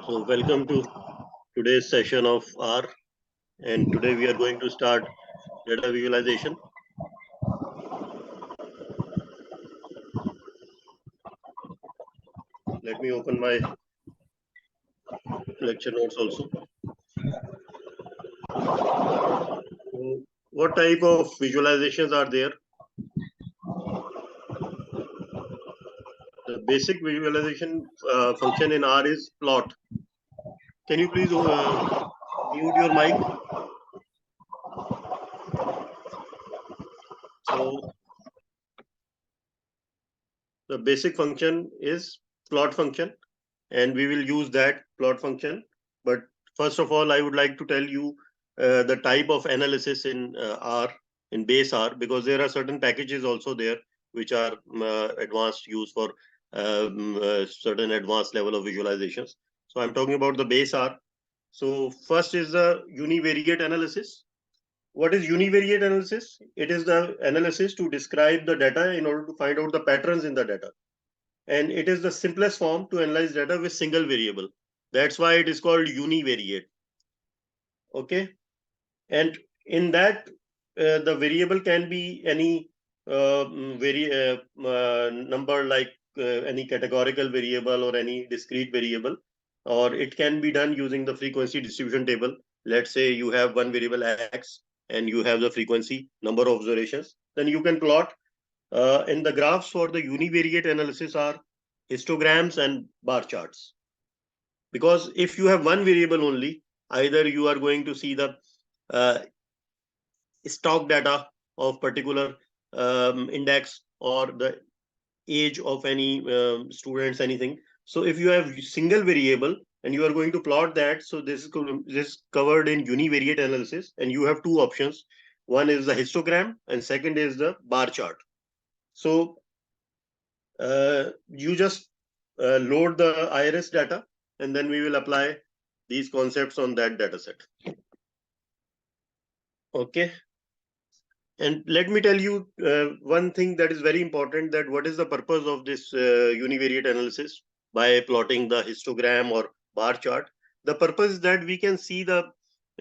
So welcome to today's session of R, and today we are going to start data visualization. Let me open my lecture notes also. So what type of visualizations are there? The basic visualization function in R is plot. Can you please mute your mic? So the basic function is plot function, and we will use that plot function. But first of all, I would like to tell you the type of analysis in R, in base R, because there are certain packages also there which are advanced use for certain advanced level of visualizations. So I'm talking about the base R. So first is the univariate analysis. What is univariate analysis? It is the analysis to describe the data in order to find out the patterns in the data. And it is the simplest form to analyze data with single variable. That's why it is called univariate. Okay. And in that, the variable can be any number, like any categorical variable or any discrete variable, or it can be done using the frequency distribution table. Let's say you have one variable x and you have the frequency number of observations, then you can plot. In the graphs for the univariate analysis are histograms and bar charts. Because if you have one variable only, either you are going to see the uh, stock data of particular index or the age of any students, anything. So if you have single variable and you are going to plot that, so this is covered in univariate analysis, and you have two options. One is the histogram and second is the bar chart. So you just load the iris data, and then we will apply these concepts on that data set. Okay. And let me tell you one thing that is very important, that what is the purpose of this univariate analysis by plotting the histogram or bar chart. The purpose is that we can see the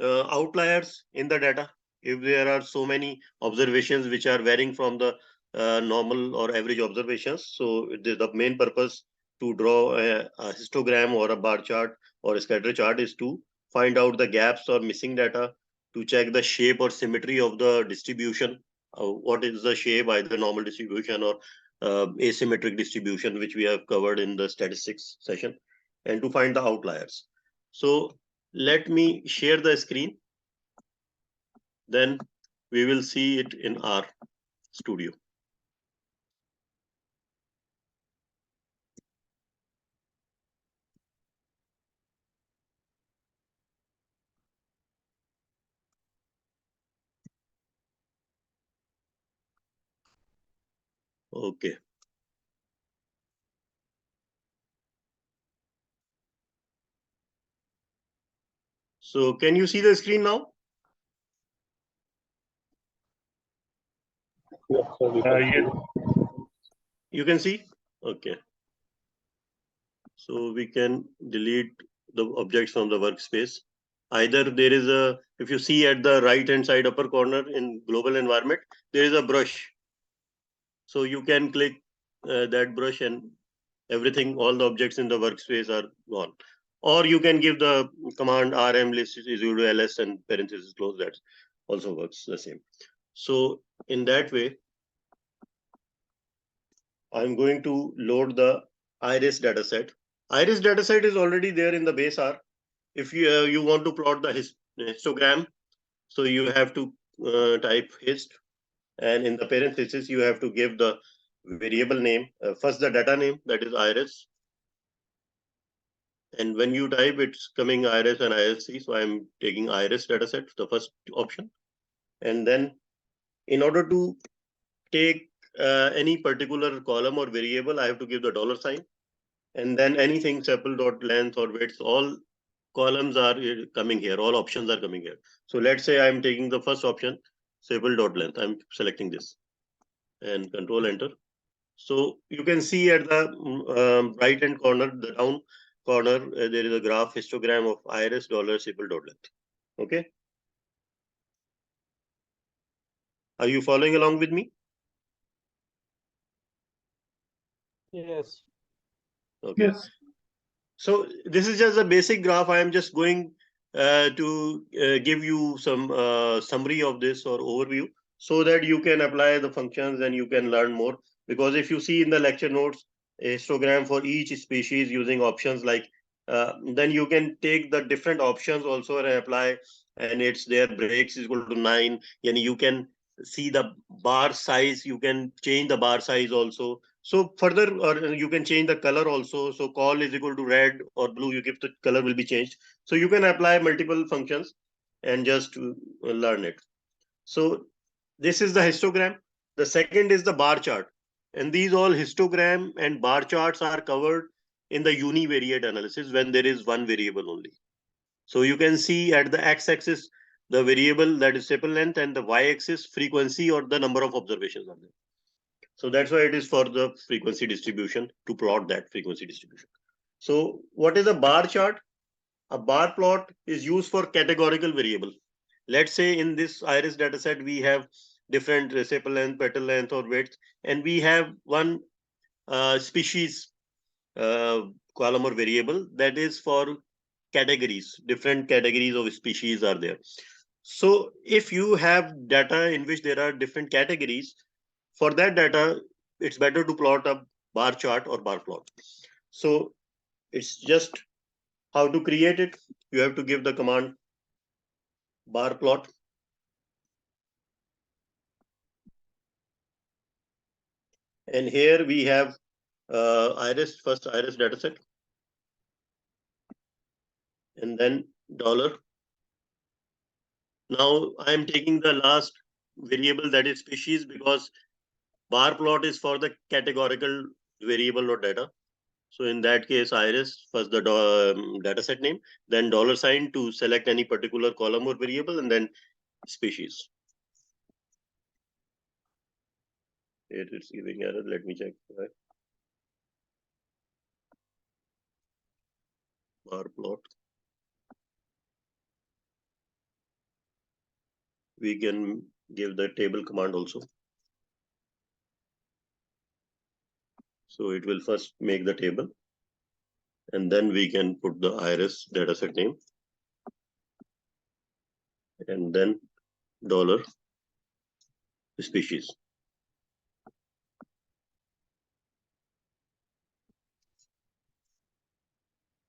outliers in the data. If there are so many observations which are varying from the normal or average observations, so the main purpose to draw a histogram or a bar chart or a scatter chart is to find out the gaps or missing data, to check the shape or symmetry of the distribution. What is the shape, either normal distribution or asymmetric distribution, which we have covered in the statistics session, and to find the outliers. So let me share the screen, then we will see it in our studio. Okay. So can you see the screen now? Yes. You can see? Okay. So we can delete the objects from the workspace. Either there is a, if you see at the right hand side upper corner in global environment, there is a brush. So you can click that brush and everything, all the objects in the workspace are gone. Or you can give the command rm list is equal to ls and parenthesis close, that also works the same. So in that way, I'm going to load the iris dataset. Iris dataset is already there in the base R. If you want to plot the histogram, so you have to type hist, and in the parenthesis you have to give the variable name, first the data name, that is iris, and when you type, it's coming iris and isc. So I'm taking iris dataset, the first option, and then in order to take any particular column or variable, I have to give the dollar sign, and then anything sepal dot length or width, all columns are coming here, all options are coming here. So let's say I'm taking the first option, sepal dot length. I'm selecting this and control enter. So you can see at the right hand corner, the down corner, there is a graph histogram of iris, dollar, simple dot length. Okay. Are you following along with me? Yes. Okay. Yes. So this is just a basic graph. I am just going to give you some summary of this or overview so that you can apply the functions and you can learn more. Because if you see in the lecture notes, a histogram for each species using options like, then you can take the different options also and apply, and it's their breaks is equal to 9. And you can see the bar size, you can change the bar size also. So further, or you can change the color also. So call is equal to red or blue, you give the color will be changed. So you can apply multiple functions and just learn it. So this is the histogram. The second is the bar chart. And these all histogram and bar charts are covered in the univariate analysis when there is one variable only. So you can see at the x-axis, the variable that is sepal length, and the y-axis frequency or the number of observations are there. So that's why it is for the frequency distribution, to plot that frequency distribution. So what is a bar chart? A bar plot is used for categorical variable. Let's say in this iris dataset, we have different sepal length, petal length, or width, and we have one species uh, column or variable that is for categories. Different categories of species are there. So if you have data in which there are different categories, for that data, it's better to plot a bar chart or bar plot. So it's just how to create it. You have to give the command bar plot. And here we have first iris dataset, and then dollar. Now I am taking the last variable, that is species, because bar plot is for the categorical variable or data. So in that case, iris, first the dataset name, then dollar sign to select any particular column or variable, and then species. Here it's giving error. Let me check. Right. Bar plot. We can give the table command also. So it will first make the table, and then we can put the iris dataset name, and then dollar species.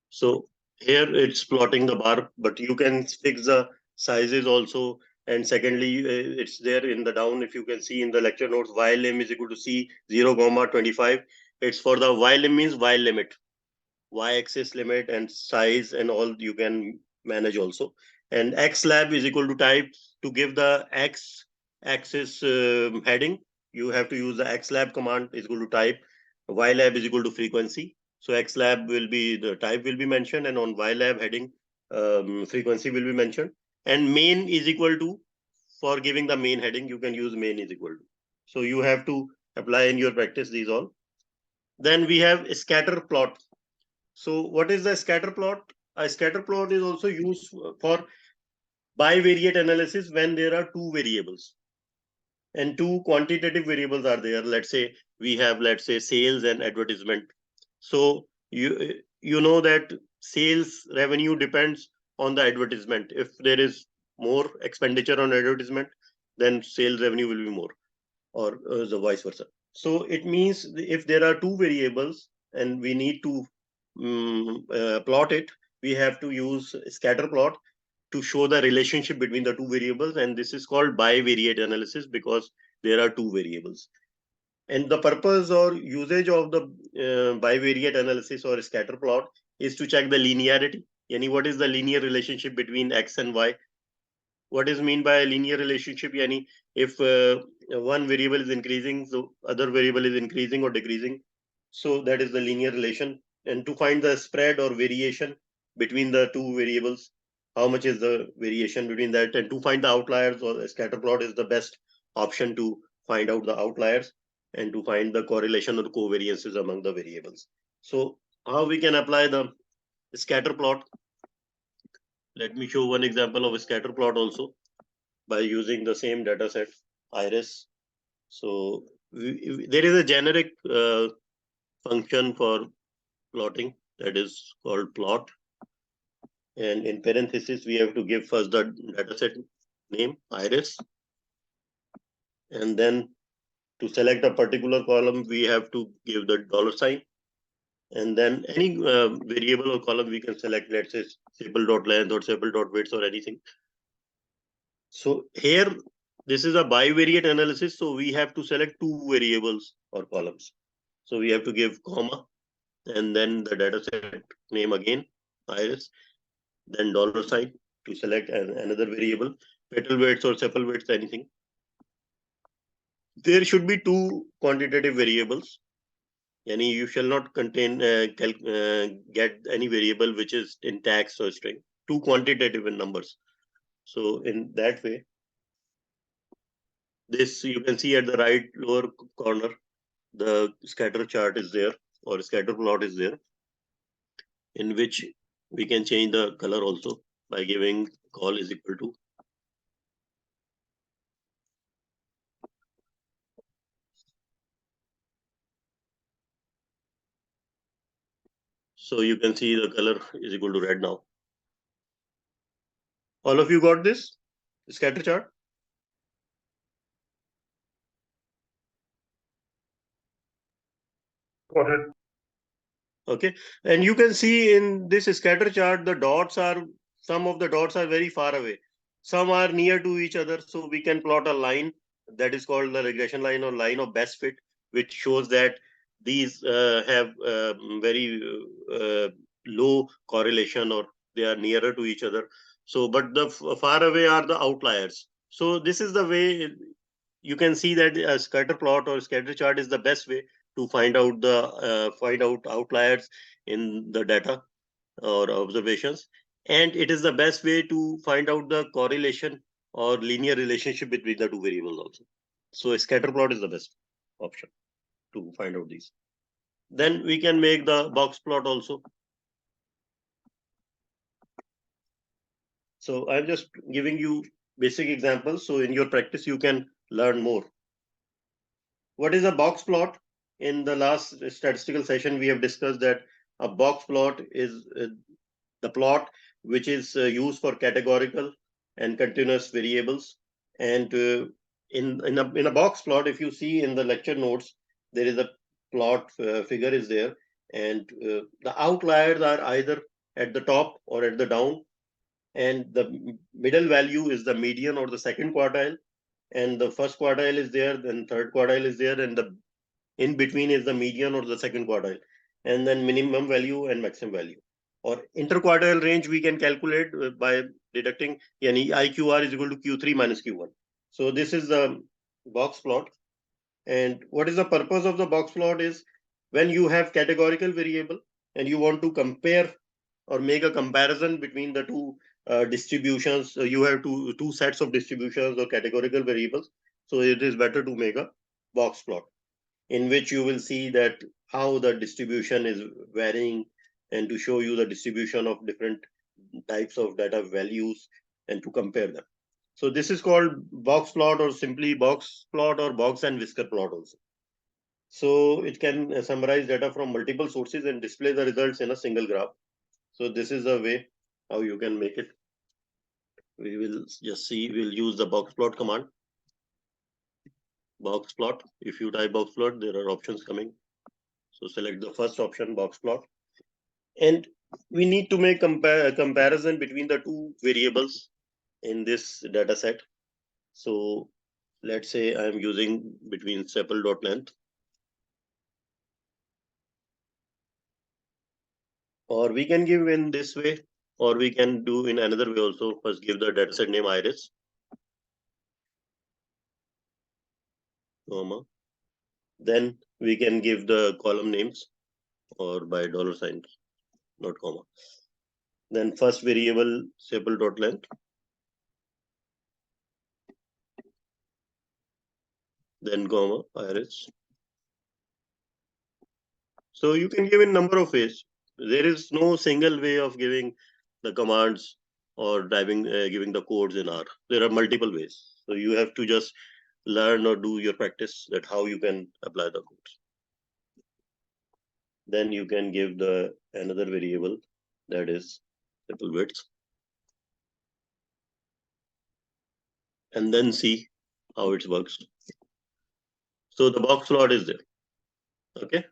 So here it's plotting the bar, but you can fix the sizes also. And secondly, it's there in the down. If you can see in the lecture notes, ylim is equal to c 0, 25. It's for the ylim means y limit, y-axis limit and size and all you can manage also. And x lab is equal to type. To give the x-axis heading, you have to use the x lab command is equal to type. Y lab is equal to frequency. So x lab will be the type will be mentioned, and on y lab heading, frequency will be mentioned. And main is equal to, for giving the main heading, you can use main is equal to. So you have to apply in your practice these all. Then we have a scatter plot. So what is the scatter plot? A scatter plot is also used for bivariate analysis when there are two variables and two quantitative variables are there. Let's say we have, let's say, sales and advertisement. So you know that sales revenue depends on the advertisement. If there is more expenditure on advertisement, then sales revenue will be more, or the vice versa. So it means if there are two variables and we need to plot it, we have to use scatter plot to show the relationship between the two variables, and this is called bivariate analysis because there are two variables. And the purpose or usage of the bivariate analysis or scatter plot is to check the linearity. Yani what is the linear relationship between x and y? What is mean by a linear relationship? Yani if one variable is increasing, so other variable is increasing or decreasing. So that is the linear relation. And to find the spread or variation between the two variables, how much is the variation between that, and to find the outliers, or a scatter plot is the best option to find out the outliers and to find the correlation or covariances among the variables. So how we can apply the scatter plot. Let me show one example of a scatter plot also by using the same data set, iris. So there is a generic function for plotting that is called plot. And in parenthesis, we have to give first the dataset name, iris. And then to select a particular column, we have to give the dollar sign. And then any variable or column we can select, let's say sample.length or sample.width or anything. So here, this is a bivariate analysis. So we have to select two variables or columns. So we have to give comma and then the dataset name again, iris, then dollar sign to select another variable, petal weights or sepal weights, anything. There should be two quantitative variables. Yani you shall not contain get any variable which is in text or string. Two quantitative in numbers. So in that way, this you can see at the right lower corner, the scatter chart is there or scatter plot is there, in which we can change the color also by giving call is equal to. So you can see the color is equal to red now. All of you got this scatter chart? Got it. Okay, and you can see in this scatter chart, the dots are, some of the dots are very far away. Some are near to each other. So we can plot a line that is called the regression line or line of best fit, which shows that these have very low correlation or they are nearer to each other. So, but the far away are the outliers. So this is the way you can see that a scatter plot or scatter chart is the best way to find out outliers in the data or observations, and it is the best way to find out the correlation or linear relationship between the two variables also. So a scatter plot is the best option to find out these. Then we can make the box plot also. So I'm just giving you basic examples, so in your practice you can learn more. What is a box plot? In the last statistical session, we have discussed that a box plot is the plot which is used for categorical and continuous variables. And in a box plot, if you see in the lecture notes, there is a plot figure is there, and the outliers are either at the top or at the down, and the middle value is the median or the second quartile, and the first quartile is there, then third quartile is there, and the in between is the median or the second quartile, and then minimum value and maximum value. Or interquartile range we can calculate by deducting yani IQR is equal to Q3 minus Q1. So this is the box plot. And what is the purpose of the box plot is when you have categorical variable and you want to compare or make a comparison between the two distributions. You have two sets of distributions or categorical variables. So it is better to make a box plot in which you will see that how the distribution is varying and to show you the distribution of different types of data values and to compare them. So this is called box plot or simply box plot or box and whisker plot also. So it can summarize data from multiple sources and display the results in a single graph. So this is a way how you can make it. We will just see, we'll use the box plot command. Box plot. If you type box plot, there are options coming. So select the first option, box plot. And we need to make a comparison between the two variables in this data set. So let's say I'm using between sepal.length, or we can give in this way, or we can do in another way also. First give the dataset name iris, comma. Then we can give the column names or by dollar sign, not comma. Then first variable sepal.length, then comma iris. So you can give in number of ways. There is no single way of giving the commands or giving the codes in R. There are multiple ways. So you have to just learn or do your practice that how you can apply the codes. Then you can give the another variable that is simple width, and then see how it works. So the box plot is there. Okay.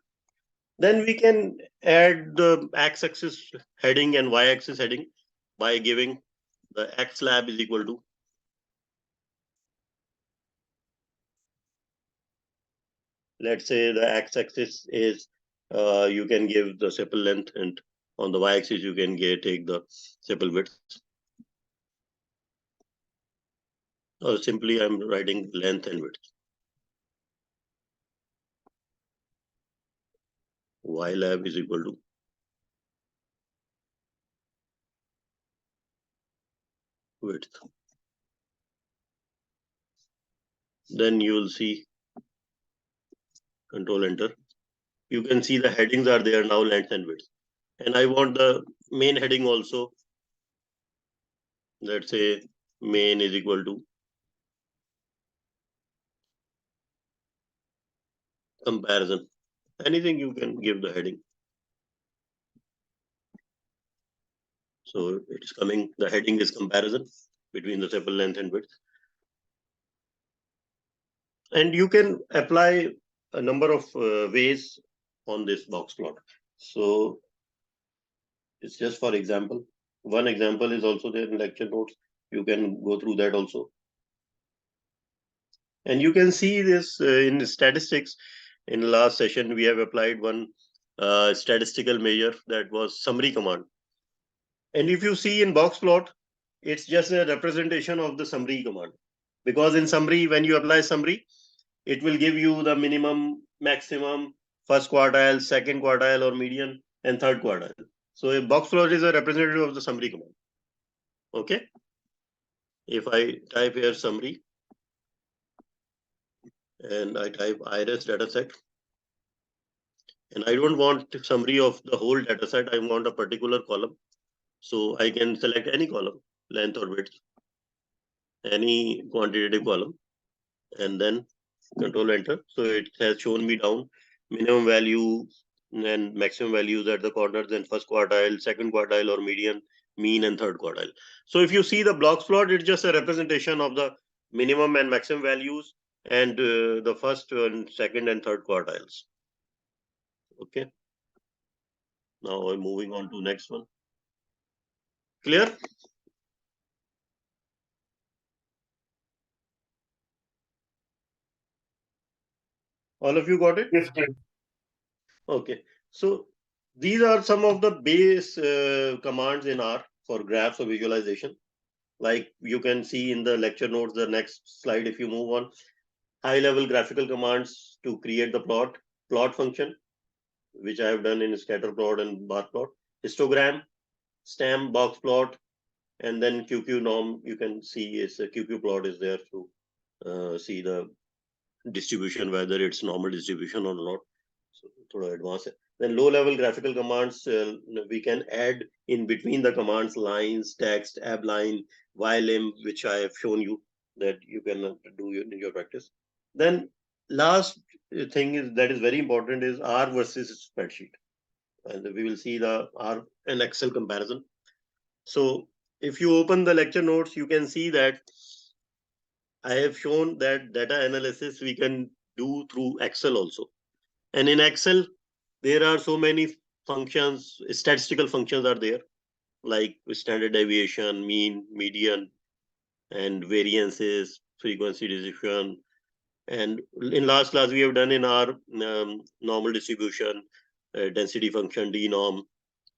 Then we can add the x-axis heading and y-axis heading by giving the x lab is equal to, let's say the x-axis is you can give the sepal length, and on the y-axis you can take the sepal width, or simply I'm writing length and width. Y lab is equal to width. Then you will see control enter. You can see the headings are there now, length and width. And I want the main heading also. Let's say main is equal to comparison. Anything you can give the heading. So it's coming, the heading is comparison between the sepal length and width. And you can apply a number of ways on this box plot. So it's just for example. One example is also there in lecture notes. You can go through that also. And you can see this in statistics. In last session, we have applied one statistical measure that was summary command. And if you see in box plot, it's just a representation of the summary command. Because in summary, when you apply summary, it will give you the minimum, maximum, first quartile, second quartile, or median, and third quartile. So a box plot is a representative of the summary command. Okay. If I type here summary and I type iris dataset, and I don't want summary of the whole dataset, I want a particular column. So I can select any column, length or width, any quantitative column, and then control enter. So it has shown me down minimum value and maximum values at the corners, then first quartile, second quartile, or median, mean, and third quartile. So if you see the blocks plot, it's just a representation of the minimum and maximum values and the first and second and third quartiles. Okay. Now I'm moving on to next one. Clear? All of you got it? Yes, sir. Okay. So these are some of the base commands in R for graphs or visualization. Like you can see in the lecture notes, the next slide, if you move on, high level graphical commands to create the plot function, which I have done in scatter plot and bar plot, histogram, stem, box plot, and then QQ norm. You can see is a QQ plot is there to see the distribution, whether it's normal distribution or not. So thoda advanced. Then low level graphical commands, we can add in between the commands lines, text, ab line, ylim, which I have shown you that you can do in your practice. Then last thing is that is very important is R versus spreadsheet. And we will see the R and Excel comparison. So if you open the lecture notes, you can see that I have shown that data analysis we can do through Excel also. And in Excel, there are so many functions, statistical functions are there, like standard deviation, mean, median, and variances, frequency distribution. And in last class, we have done in our normal distribution, density function, D norm,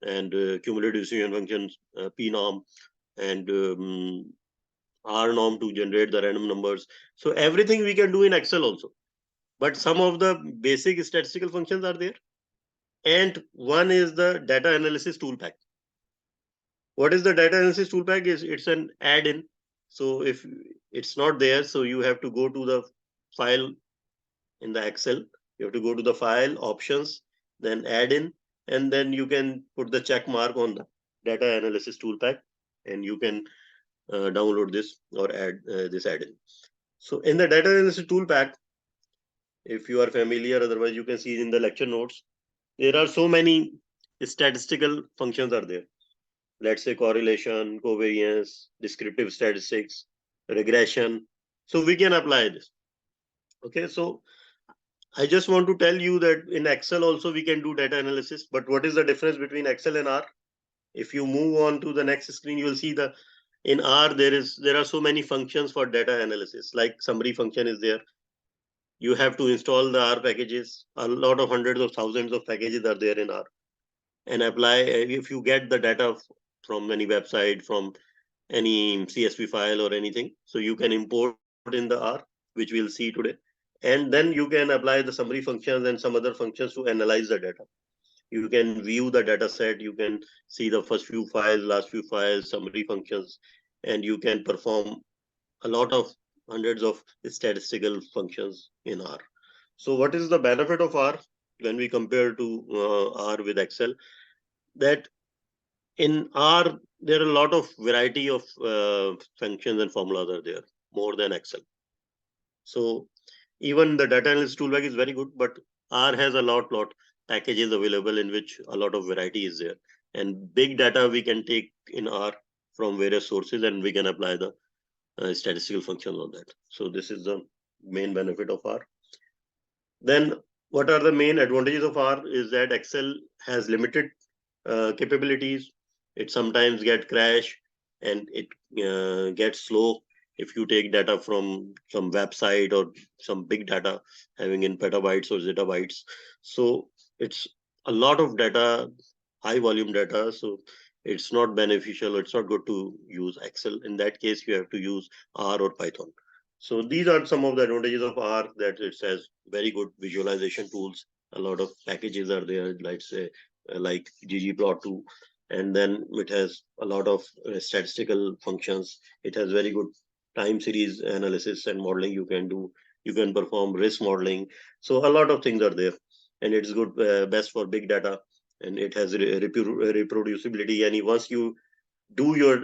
and cumulative distribution functions, P norm, and R norm to generate the random numbers. So everything we can do in Excel also. But some of the basic statistical functions are there. And one is the data analysis tool pack. What is the data analysis tool pack? It's an add-in. So if it's not there, so you have to go to the file in the Excel. You have to go to the file options, then add in, and then you can put the check mark on the data analysis tool pack, and you can download this or add this add-in. So in the data analysis tool pack, if you are familiar, otherwise you can see in the lecture notes, there are so many statistical functions are there. Let's say correlation, covariance, descriptive statistics, regression. So we can apply this. Okay, so I just want to tell you that in Excel also we can do data analysis, but what is the difference between Excel and R? If you move on to the next screen, you will see the in R there are so many functions for data analysis. Like summary function is there. You have to install the R packages. A lot of hundreds of thousands of packages are there in R, and apply. If you get the data from any website, from any CSV file or anything, so you can import in the R, which we'll see today, and then you can apply the summary functions and some other functions to analyze the data. You can view the data set, you can see the first few files, last few files, summary functions, and you can perform a lot of hundreds of statistical functions in R. So what is the benefit of R when we compare to R with Excel? That in R, there are a lot of variety of functions and formulas are there, more than Excel. So even the data analysis toolbag is very good, but R has a lot packages available in which a lot of variety is there. And big data we can take in R from various sources, and we can apply the statistical functions on that. So this is the main benefit of R. Then what are the main advantages of R is that Excel has limited capabilities. It sometimes get crash, and it gets slow if you take data from some website or some big data having in petabytes or zettabytes. So it's a lot of data, high volume data. So it's not beneficial, or it's not good to use Excel. In that case, you have to use R or Python. So these are some of the advantages of R, that it has very good visualization tools. A lot of packages are there, let's say like ggplot2, and then it has a lot of statistical functions. It has very good time series analysis and modeling you can do. You can perform risk modeling. So a lot of things are there, and it's good, best for big data, and it has reproducibility. And once you do your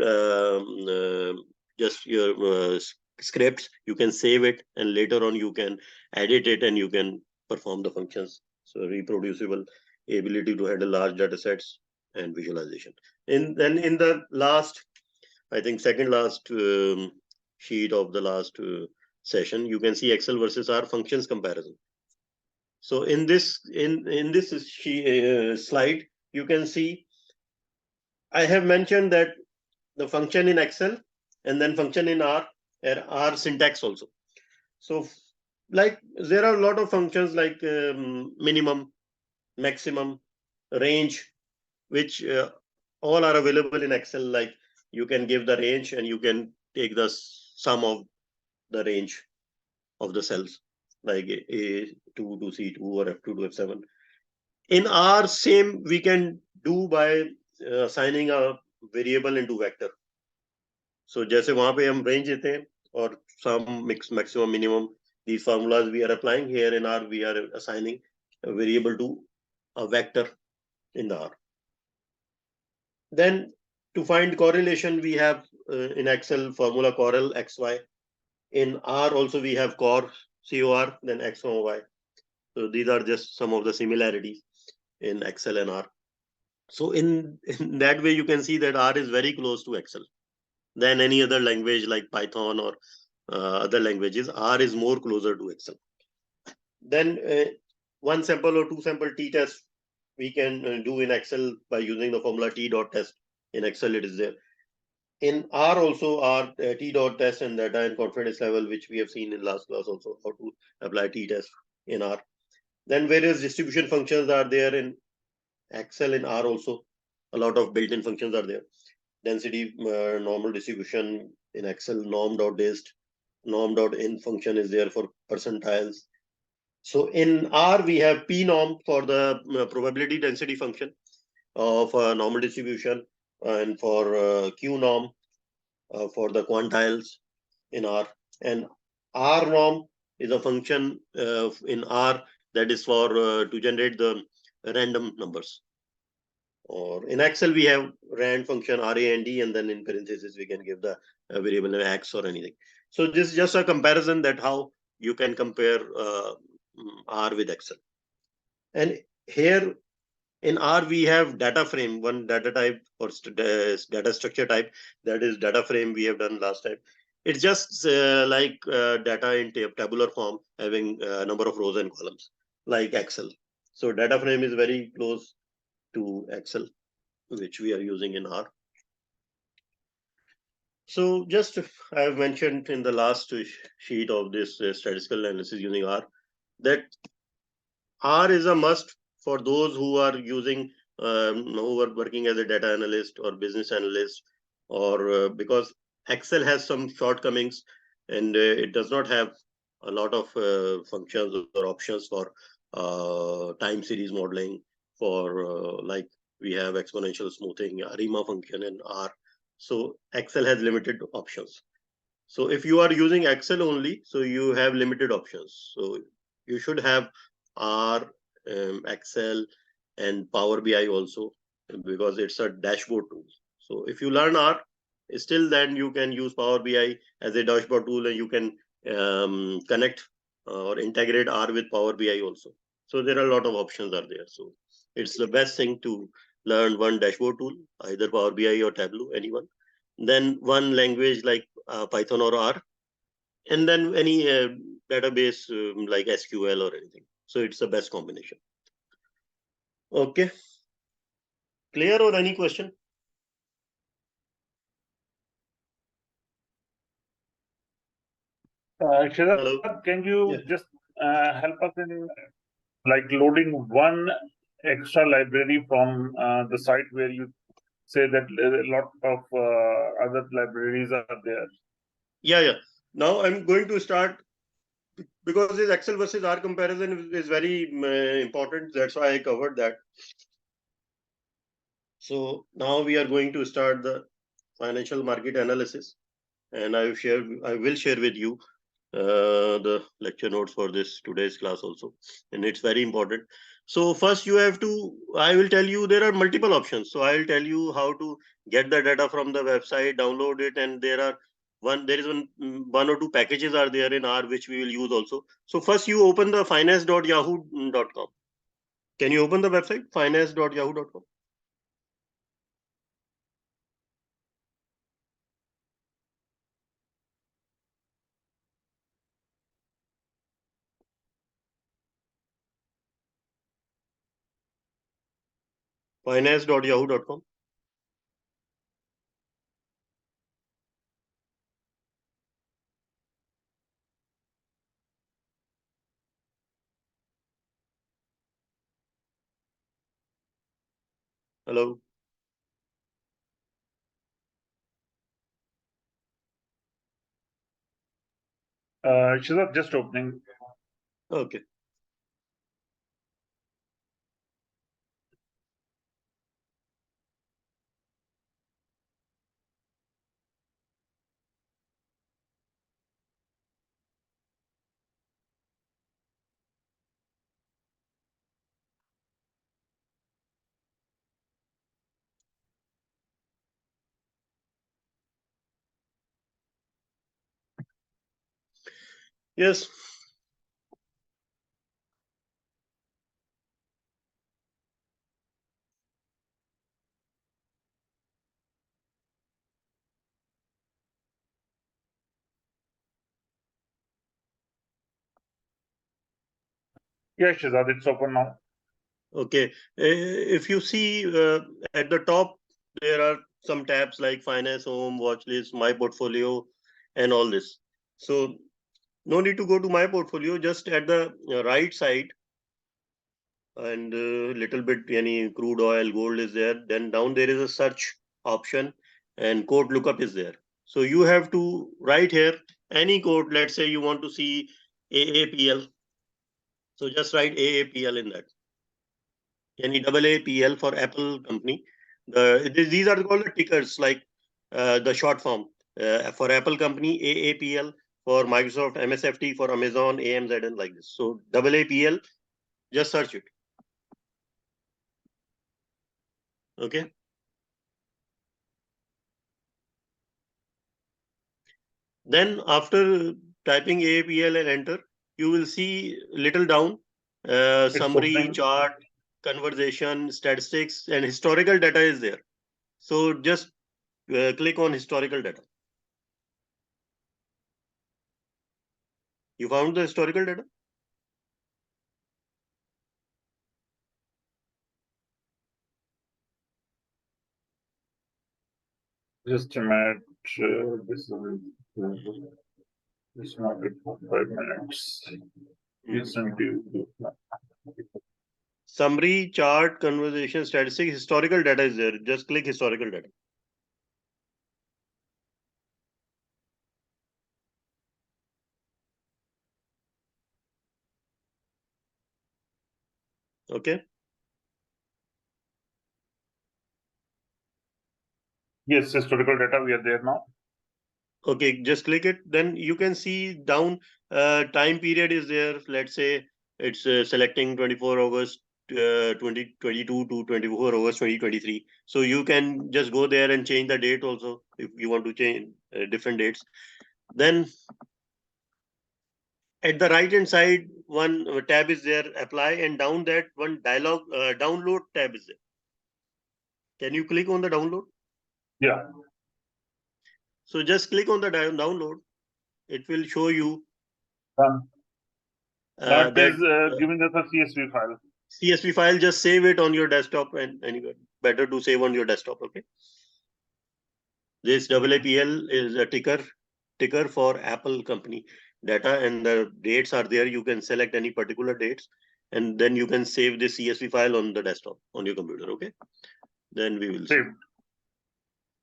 just your scripts, you can save it, and later on you can edit it, and you can perform the functions. So reproducible ability to handle large data sets and visualization. In the last, I think second last sheet of the last session, you can see Excel versus R functions comparison. So in this slide, you can see I have mentioned that the function in Excel and then function in R, and R syntax also. So like there are a lot of functions like minimum, maximum, range, which all are available in Excel. Like you can give the range, and you can take the sum of the range of the cells, like A2 to C2 or F2 to F7. In R, same we can do by assigning a variable into vector. So जैसे वहां पे हम range देते हैं, और sum, mix, maximum, minimum, these formulas we are applying here in R, we are assigning a variable to a vector in the R. Then to find correlation, we have in Excel formula correl xy. In R also we have cor, cor, then x, y. So these are just some of the similarities in Excel and R. So in that way, you can see that R is very close to Excel than any other language like Python or other languages. R is more closer to Excel. Then one sample or two sample t-test we can do in Excel by using the formula t.test. In Excel it is there. In R also, R t.test and data and confidence level, which we have seen in last class also, how to apply t-test in R. Then various distribution functions are there in Excel. In R also, a lot of built-in functions are there. Density, normal distribution in Excel, norm.dist, norm.in function is there for percentiles. So in R, we have p norm for the probability density function of normal distribution, and for q norm for the quantiles in R. And R norm is a function in R that is for to generate the random numbers. Or in Excel, we have rand function rand, and then in parentheses, we can give the variable x or anything. So this is just a comparison that how you can compare R with Excel. And here in R, we have data frame, one data type or data structure type, that is data frame we have done last time. It's just like data in tabular form, having a number of rows and columns, like Excel. So data frame is very close to Excel, which we are using in R. So just I have mentioned in the last sheet of this statistical analysis using R, that R is a must for those who are using, who are working as a data analyst or business analyst, or because Excel has some shortcomings, and it does not have a lot of functions or options for time series modeling, for like we have exponential smoothing, ARIMA function in R. So Excel has limited options. So if you are using Excel only, so you have limited options. So you should have R, Excel, and Power BI also, because it's a dashboard tool. So if you learn R, still then you can use Power BI as a dashboard tool, and you can connect or integrate R with Power BI also. So there are a lot of options are there. So it's the best thing to learn one dashboard tool, either Power BI or Tableau, anyone. Then one language like Python or R, and then any database like SQL or anything. So it's the best combination. Okay, clear or any question? Hello. Shazad, can Yeah. you just help us in like loading one extra library from the site where you say that a lot of other libraries are there? Yeah, yeah. Now I'm going to start, because this Excel versus R comparison is very important. That's why I covered that. So now we are going to start the financial market analysis, and I will share with you the lecture notes for this today's class also, and it's very important. So first you have to, I will tell you there are multiple options. So I'll tell you how to get the data from the website, download it, and there is one or two packages are there in R which we will use also. So first you open the finance.yahoo.com. Can you open the website finance.yahoo.com? Finance.yahoo.com. Hello. Shazad, just opening. Okay. Yes. Yeah, Shazad, it's open now. Okay. If you see at the top, there are some tabs like finance, home, watch list, my portfolio, and all this. So no need to go to my portfolio, just at the right side, and little bit any crude oil, gold is there. Then down there is a search option, and code lookup is there. So you have to write here any code. Let's say you want to see AAPL. So just write AAPL in that. Any AAPL for Apple company. These are called the tickers, like the short form. For Apple company, AAPL; for Microsoft, MSFT; for Amazon, AMZN, like this. So AAPL, just search it. Okay. Then after typing AAPL and enter, you will see little down It's summary, opening. chart, conversation, statistics, and historical data is there. So just click on historical data. You found the historical data? Just a minute. This might be for 5 minutes. Listen to. Summary, chart, conversation, statistics, historical data is there. Just click historical data. Okay. Yes, historical data. We are there now. Okay, just click it. Then you can see down time period is there. Let's say it's selecting 24 August 2022 to 24 August 2023. So you can just go there and change the date also if you want to change different dates. Then at the right hand side, one tab is there, apply, and down that one dialog download tab is there. Can you click on the download? Yeah. So just click on the download. It will show you Done. Now it that is giving us a CSV file. CSV file. Just save it on your desktop, and anyway, better to save on your desktop. Okay. This AAPL is a ticker for Apple company data, and the dates are there. You can select any particular dates, and then you can save this CSV file on the desktop on your computer. Okay. Then we will see. Saved.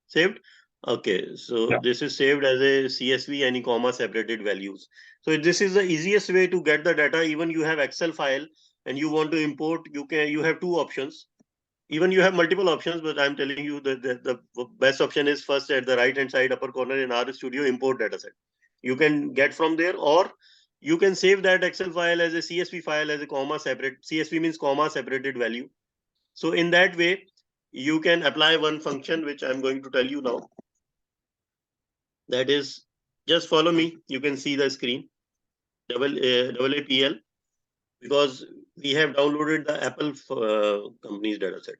Saved. Okay, so Yeah. this is saved as a CSV and comma separated values. So this is the easiest way to get the data. Even you have Excel file and you want to import, you have two options. Even you have multiple options, but I'm telling you that the best option is first at the right hand side upper corner in R Studio, import dataset. You can get from there, or you can save that Excel file as a CSV file as a comma separate. CSV means comma separated value. So in that way, you can apply one function which I'm going to tell you now. That is, just follow me. You can see the screen. AAPL, because we have downloaded the Apple company's dataset.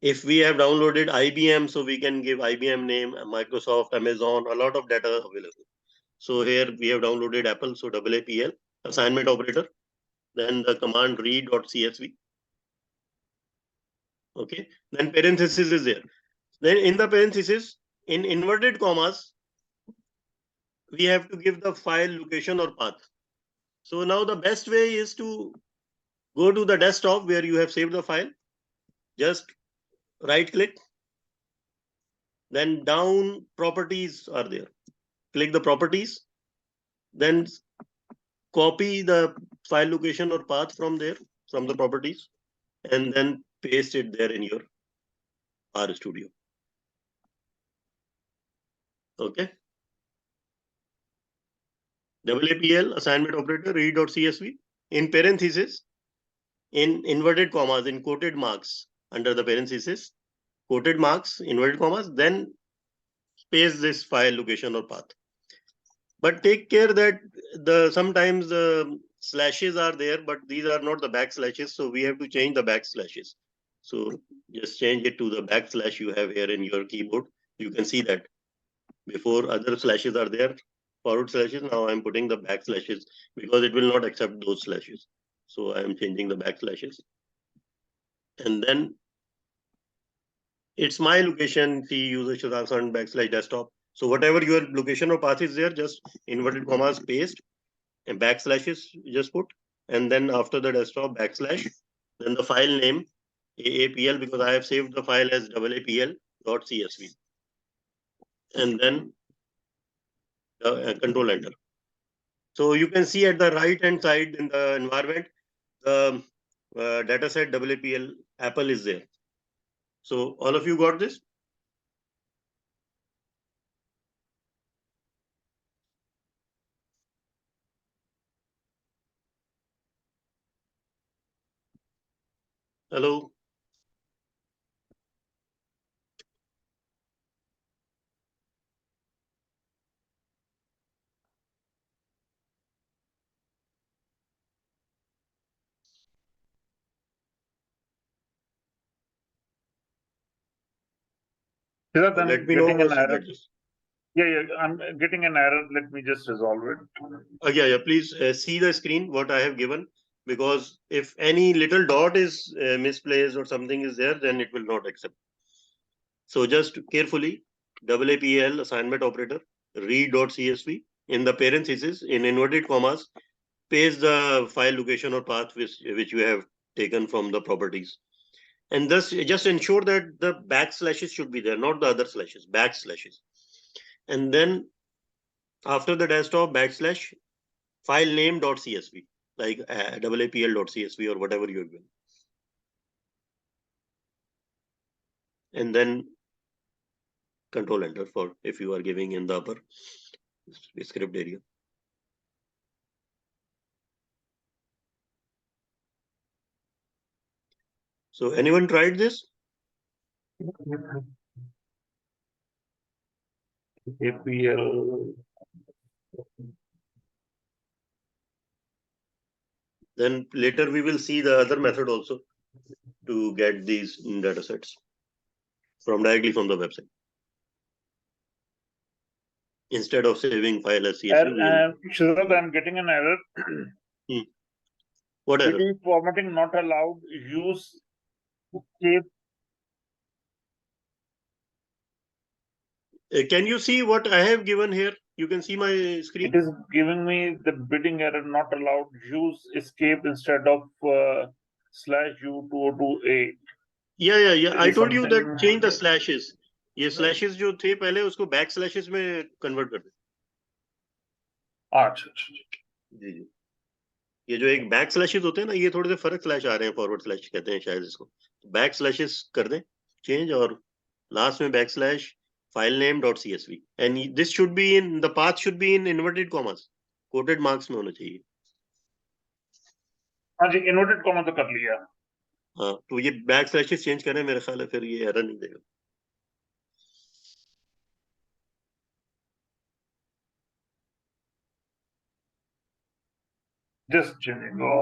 If we have downloaded IBM, so we can give IBM name, Microsoft, Amazon, a lot of data available. So here we have downloaded Apple, so AAPL, assignment operator, then the command read.csv. Okay, then parenthesis is there. Then in the parenthesis, in inverted commas, we have to give the file location or path. So now the best way is to go to the desktop where you have saved the file. Just right click, then down properties are there. Click the properties, then copy the file location or path from there, from the properties, and then paste it there in your R Studio. Okay. AAPL assignment operator read.csv in parenthesis, in inverted commas, in quoted marks under the parenthesis, quoted marks, inverted commas, then paste this file location or path. But take care that the sometimes the slashes are there, but these are not the backslashes, so we have to change the backslashes. So just change it to the backslash you have here in your keyboard. You can see that before other slashes are there, forward slashes. Now I'm putting the backslashes because it will not accept those slashes. So I am changing the backslashes. And then it's my location, C user Shadaksan backslash desktop. So whatever your location or path is there, just inverted commas paste and backslashes just put, and then after the desktop backslash, then the file name AAPL, because I have saved the file as AAPL.csv, and then control enter. So you can see at the right hand side in the environment, the dataset AAPL Apple is there. So all of you got this? Hello? Siddharth, I'm Let me know getting an once you error. get this. Yeah, I'm getting an error. Let me just resolve it. Yeah. Please see the screen what I have given, because if any little dot is misplaced or something is there, then it will not accept. So just carefully, AAPL assignment operator, read.csv in the parentheses in inverted commas, paste the file location or path which you have taken from the properties. And thus just ensure that the backslashes should be there, not the other slashes, backslashes. And then after the desktop backslash, file name.csv, like AAPL.csv or whatever you have given. And then control enter for if you are giving in the upper script area. So anyone tried this? APL. Then later we will see the other method also to get these data sets directly from the website. Instead of saving file as CSV, we will. Siddharth, I'm getting an error. What error? PDF formatting not allowed. Use escape. Can you see what I have given here? You can see my It screen. is giving me the bidding error not allowed. Use escape instead of /U2028. Yeah. I Is told you that something. change the slashes. ये slashes जो थे पहले उसको back slashes में convert कर दे. अच्छा. जी जी. ये जो एक बैक स्लैशेस होते हैं ना, ये थोड़े से फर्क स्लैश आ रहे हैं, फॉरवर्ड स्लैश कहते हैं शायद इसको. बैक स्लैशेस कर दें चेंज, और लास्ट में back slash file name dot CSV, and this should be in the path should be in inverted commas, coated marks में होना चाहिए. हाँ जी, इन्वर्टेड कॉमा तो कर लिया. हाँ, तो ये बैक स्लैशेस चेंज करें, मेरे ख्याल है फिर ये एरर नहीं देगा. Just go.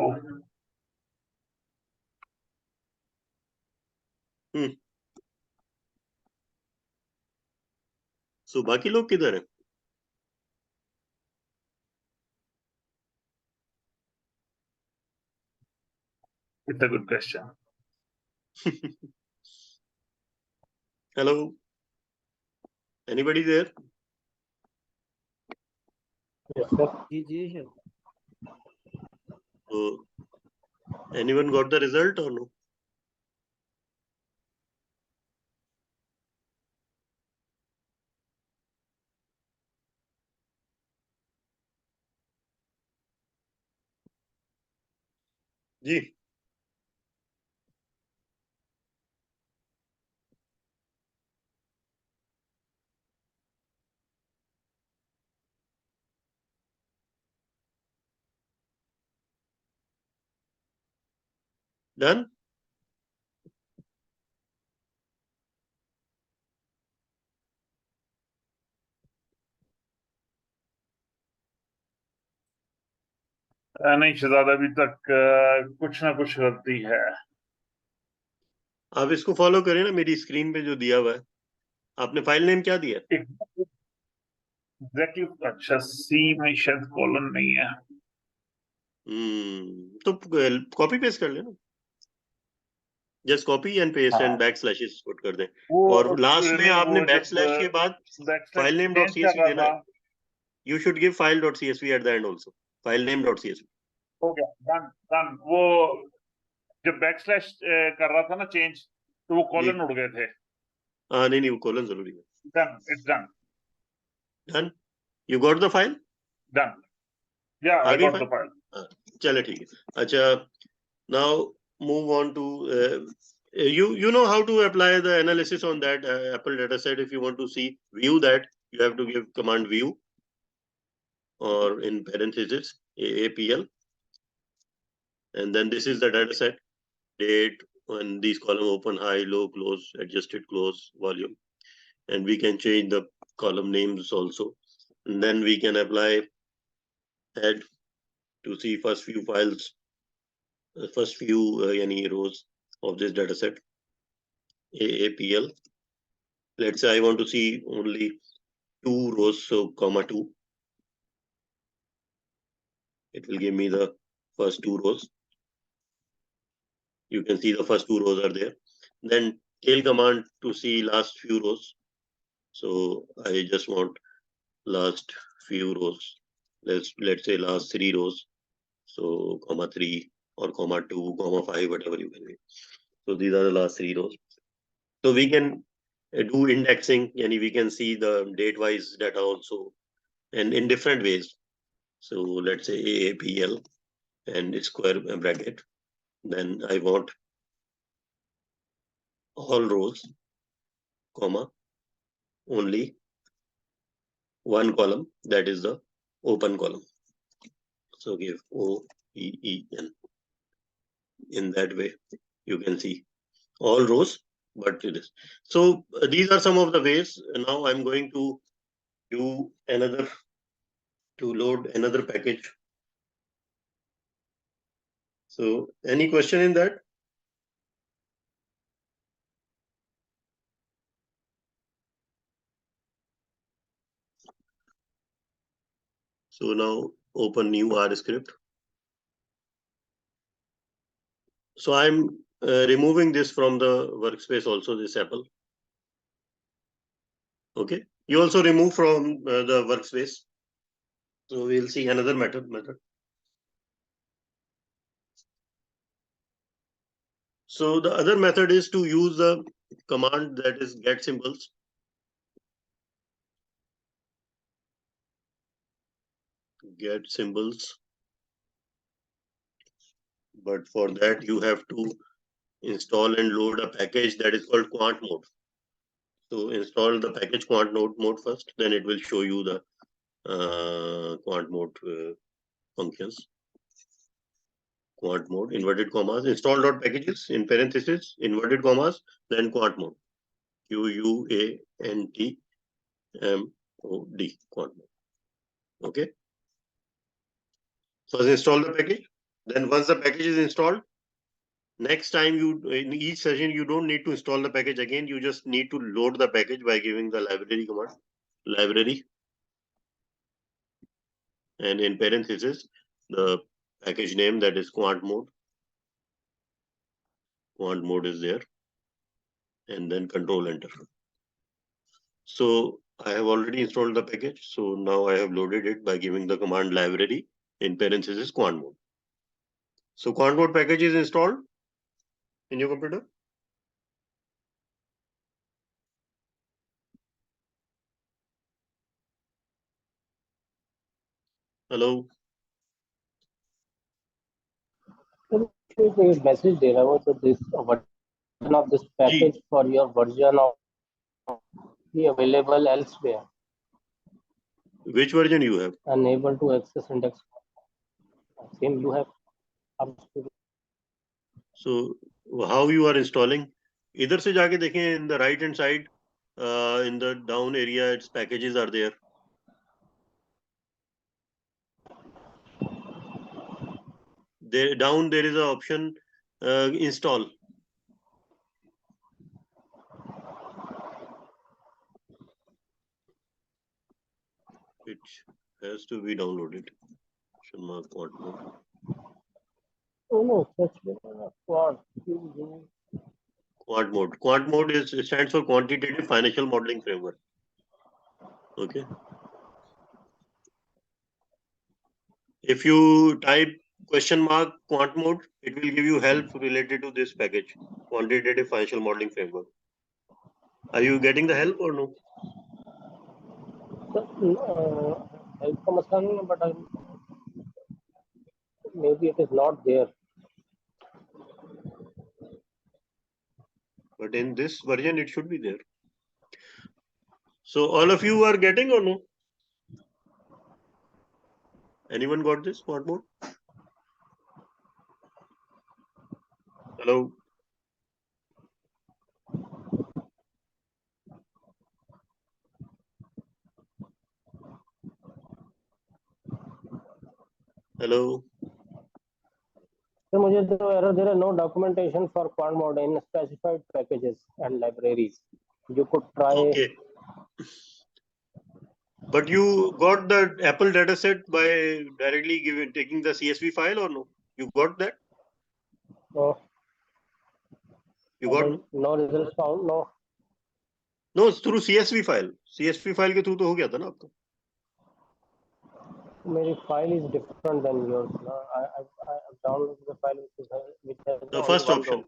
सो बाकी लोग किधर हैं? It's a good question. Hello, anybody there? So, anyone got the result or no? Ji. Done? नहीं शहजाद, अभी तक कुछ ना कुछ गलती है. आप इसको फॉलो करें ना, मेरी स्क्रीन पे जो दिया हुआ है. आपने फाइल नेम क्या दिया? एग्जैक्टली. अच्छा, सी में शायद कॉलन नहीं है. तो कॉपी पेस्ट कर लेना, just copy and paste and back slashes put कर दें. और लास्ट में आपने बैक स्लैश के बाद फाइल नेम डॉट CSV देना है. You should give file dot CSV at the end also, file name dot CSV. हो गया, डन डन. वो जब बैकस्लैश कर रहा था ना चेंज, तो वो कॉलन उड़ गए थे. हाँ नहीं, वो कॉलन जरूरी है. Done, it's done. Done. You got the file? Done. Yeah, I got the file. चले ठीक है. अच्छा, now move on to you know how to apply the analysis on that Apple data set. If you want to see view that, you have to give command view, or in parentheses AAPL, and then this is the data set, date, and these column open, high, low, close, adjusted, close, volume, and we can change the column names also, and then we can apply add to see first few files, first few any rows of this data set AAPL, let's say I want to see only 2 rows, so comma 2. It will give me the first 2 rows. You can see the first 2 rows are there. Then tail command to see last few rows. So I just want last few rows. Let's say last 3 rows. So comma 3 or comma 2, comma 5, whatever you can. So these are the last 3 rows. So we can do indexing, and we can see the date-wise data also, and in different ways. So let's say AAPL and square bracket. Then I want all rows, comma, only one column, that is the open column. So give OEEN. In that way, you can see all rows, but it is. So these are some of the ways. Now I'm going to do another, to load another package. So any question in that? So now open new R script. So I'm removing this from the workspace also, this Apple. Okay. You also remove from the workspace. So we'll see another method. So the other method is to use the command that is get symbols. Get symbols. But for that you have to install and load a package that is called quant mode. So install the package quant mode first, then it will show you the quant mode functions. Quant mode, inverted commas, install dot packages in parentheses, inverted commas, then quant mode. QUANTMOD, quant mode. Okay. First install the package. Then once the package is installed, next time you, in each session, you don't need to install the package again. You just need to load the package by giving the library command, library, and in parentheses, the package name, that is quant mode. Quant mode is there, and then control enter. So I have already installed the package. So now I have loaded it by giving the command library in parentheses quant mode. So quant mode package is installed in your computer. Hello. A message there about this version of this package for your version of be available elsewhere. Which version you have? Unable to access index. Same you have. So how you are installing? इधर से जाके देखें, in the right hand side, in the down area, its packages are there. There down there is an option, install. It has to be downloaded. Quant mode. Oh no, such quant. Quant mode. Quant mode stands for Quantitative Financial Modeling Framework. Okay. If you type question mark quant mode, it will give you help related to this package, Quantitative Financial Modeling Framework. Are you getting the help or no? Help from Aslan, but maybe it is not there. But in this version, it should be there. So all of you are getting or no? Anyone got this quant mode? Hello. Hello. मुझे तो error, there are no documentation for quant mode in specified packages and libraries. You could try. Okay. But you got the Apple dataset by directly taking the CSV file or no? You got that? No, You I got mean, no results found. No, no, it's through CSV file. CSV file के through तो हो गया था ना आपका? my file is different than yours. No? I downloaded the file which has The only first one option,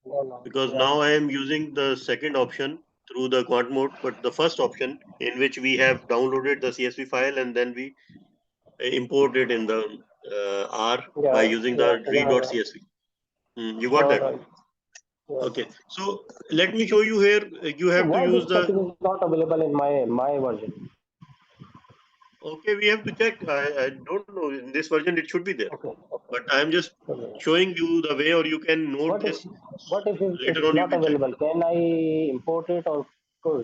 row. No. because Yeah. now I am using the second option through the quant mode, but the first option in which we have downloaded the CSV file and then we import it in the R by using the Yeah. read.csv. You got All that? right. Yeah. Okay. So let me show you here. You So have to why use this the. setting is not available in my version? Okay, we have to check. I don't know. In this version, it should be there. Okay. But I'm just Okay. showing you the way, or you can note this. What if Later it's on, you not can check. available? Can I import it or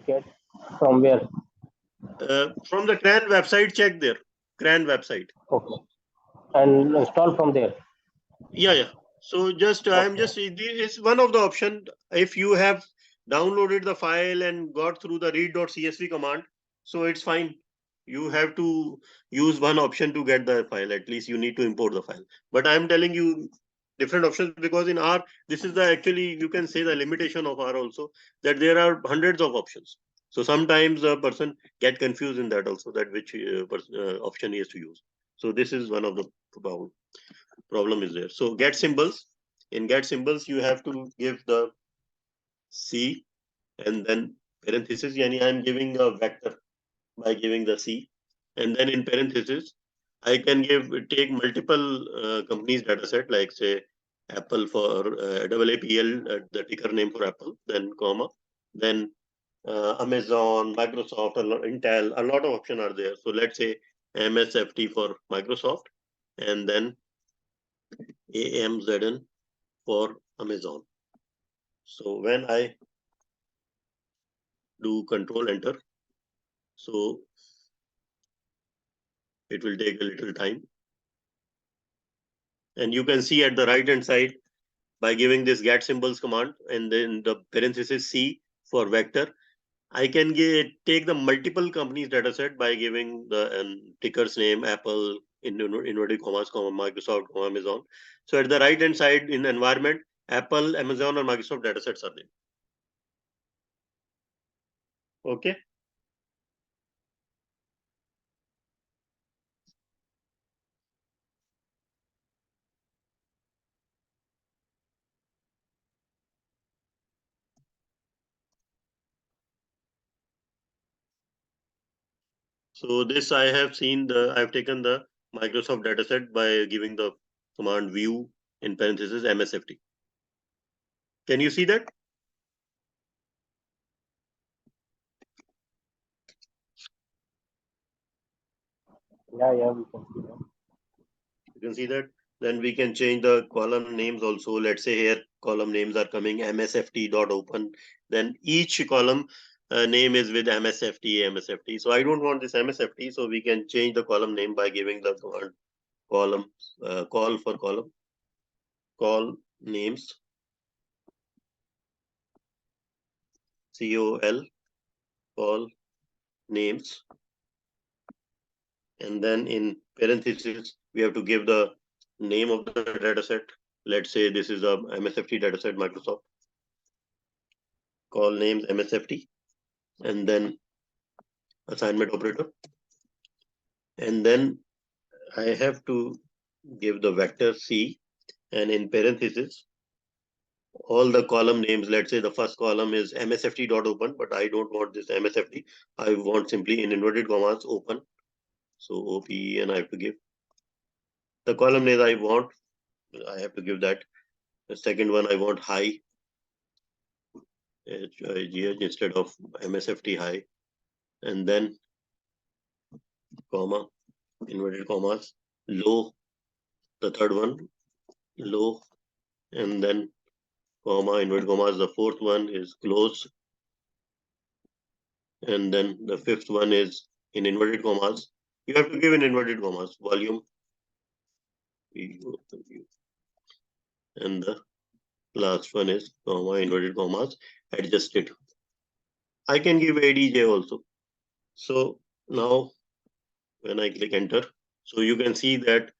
get from where? From the CRAN website, check there. CRAN website. Okay. And install from there. Yeah. So just I'm just it's one of the option. If you have downloaded the file and got through the read.csv command, so it's fine. You have to use one option to get the file. At least you need to import the file. But I'm telling you different options because in R, this is the actually you can say the limitation of R also, that there are hundreds of options. So sometimes a person get confused in that also, that which option he has to use. So this is one of the problem is there. So get symbols. In get symbols, you have to give the C and then parenthesis. Yani I am giving a vector by giving the C, and then in parenthesis, I can take multiple companies data set, like say Apple for AAPL, the ticker name for Apple, then comma, then Amazon, Microsoft, Intel, a lot of options are there. So let's say MSFT for Microsoft, and then AMZN for Amazon. So when I do control enter, so it will take a little time. And you can see at the right hand side by giving this get symbols command and then the parenthesis C for vector, I can take the multiple companies data set by giving the ticker's name, Apple, in inverted commas, Microsoft, Amazon. So at the right hand side in environment, Apple, Amazon, or Microsoft data sets are there. Okay. So this I have seen I've taken the Microsoft dataset by giving the command view in parentheses MSFT. Can you see that? Yeah, we can see that. You can see that. Then we can change the column names also. Let's say here column names are coming msft.open. Then each column name is with MSFT. So I don't want this MSFT. So we can change the column name by giving the command column call for column call names call names, and then in parentheses we have to give the name of the dataset. Let's say this is a MSFT dataset Microsoft. Call names MSFT, and then assignment operator, and then I have to give the vector C, and in parentheses all the column names. Let's say the first column is msft.open, but I don't want this MSFT. I want simply in inverted commas open. So OPE, and I have to give the column name I want. I have to give that. The second one I want high, HIGH instead of MSFT high, and then comma, inverted commas, low, the third one, low, and then comma, inverted commas, the fourth one is close, and then the fifth one is in inverted commas. You have to give in inverted commas, volume, and the last one is comma, inverted commas, adjusted. I can give ADJ also. So now when I click enter, so you can see that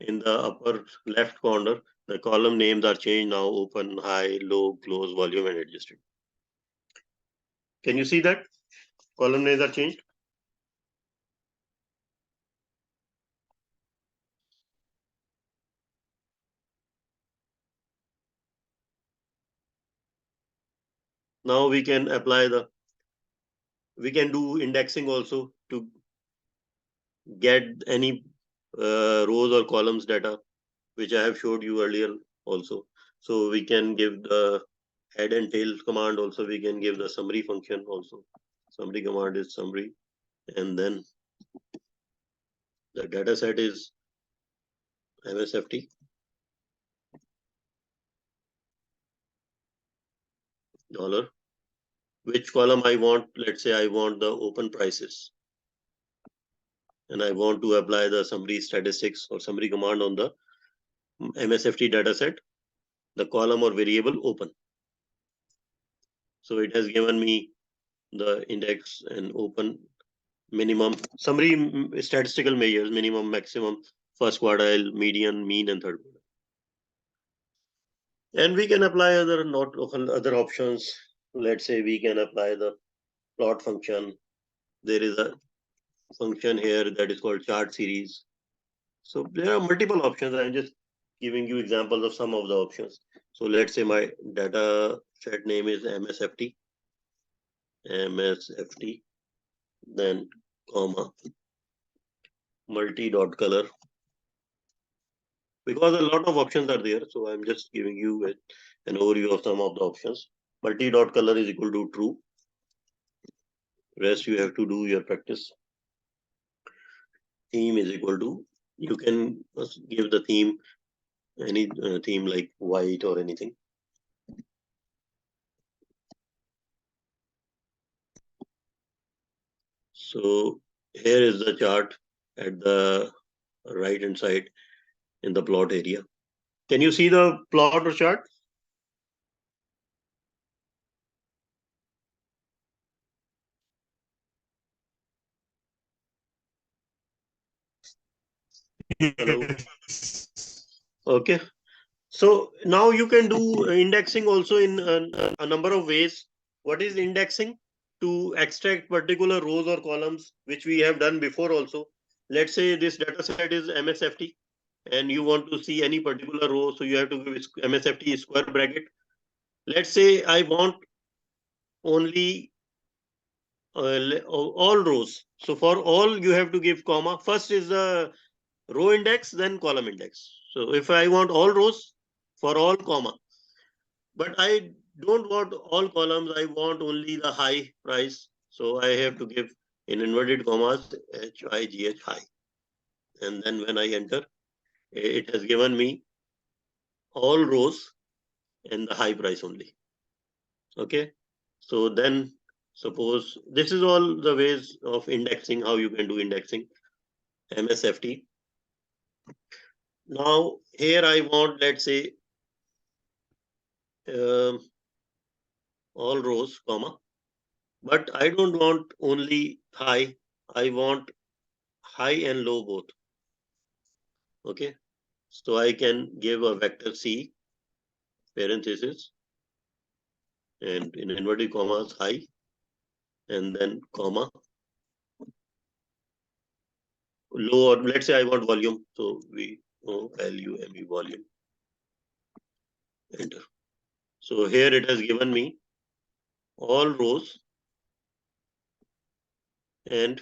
in the upper left corner, the column names are changed now: open, high, low, close, volume, and adjusted. Can you see that? Column names are changed. Now we can we can do indexing also to get any rows or columns data, which I have showed you earlier also. So we can give the head and tail command also. We can give the summary function also. Summary command is summary, and then the data set is MSFT dollar. Which column I want? Let's say I want the open prices, and I want to apply the summary statistics or summary command on the MSFT dataset, the column or variable open. So it has given me the index and open minimum summary statistical measures: minimum, maximum, first quartile, median, mean, and third quartile. And we can apply other options. Let's say we can apply the plot function. There is a function here that is called chart series. So there are multiple options. I'm just giving you examples of some of the options. So let's say my data set name is MSFT, then comma, multi dot color, because a lot of options are there. So I'm just giving you an overview of some of the options. Multi dot color is equal to true. Rest you have to do your practice. Theme is equal to, you can give the theme any theme like white or anything. So here is the chart at the right hand side in the plot area. Can you see the plot or chart? Hello. Okay. So now you can do indexing also in a number of ways. What is indexing? To extract particular rows or columns, which we have done before also. Let's say this data set is MSFT and you want to see any particular row. So you have to give MSFT square bracket. Let's say I want only all rows. So for all you have to give comma. First is the row index, then column index. So if I want all rows, for all comma. But I don't want all columns, I want only the high price. So I have to give in inverted commas HIGH high. And then when I enter, it has given me all rows and the high price only. Okay. So then suppose this is all the ways of indexing, how you can do indexing. MSFT. Now here I want, let's say, all rows, comma, but I don't want only high. I want high and low both. Okay. So I can give a vector C, parenthesis, and in inverted commas, high, and then comma, low, or let's say I want volume. So VOLUME volume, enter. So here it has given me all rows and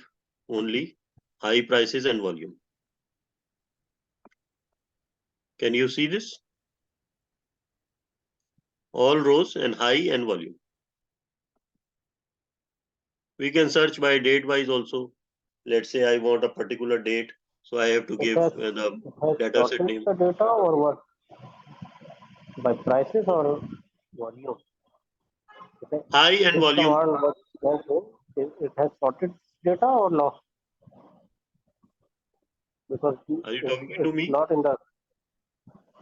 only high prices and volume. Can you see this? All rows and high and volume. We can search by date wise also. Let's say I want a particular date, so I have to give the data set name. The data or what? By prices or volume? High and This volume. command, it has sorted data or no? Because Are you talking to it's me? not in the.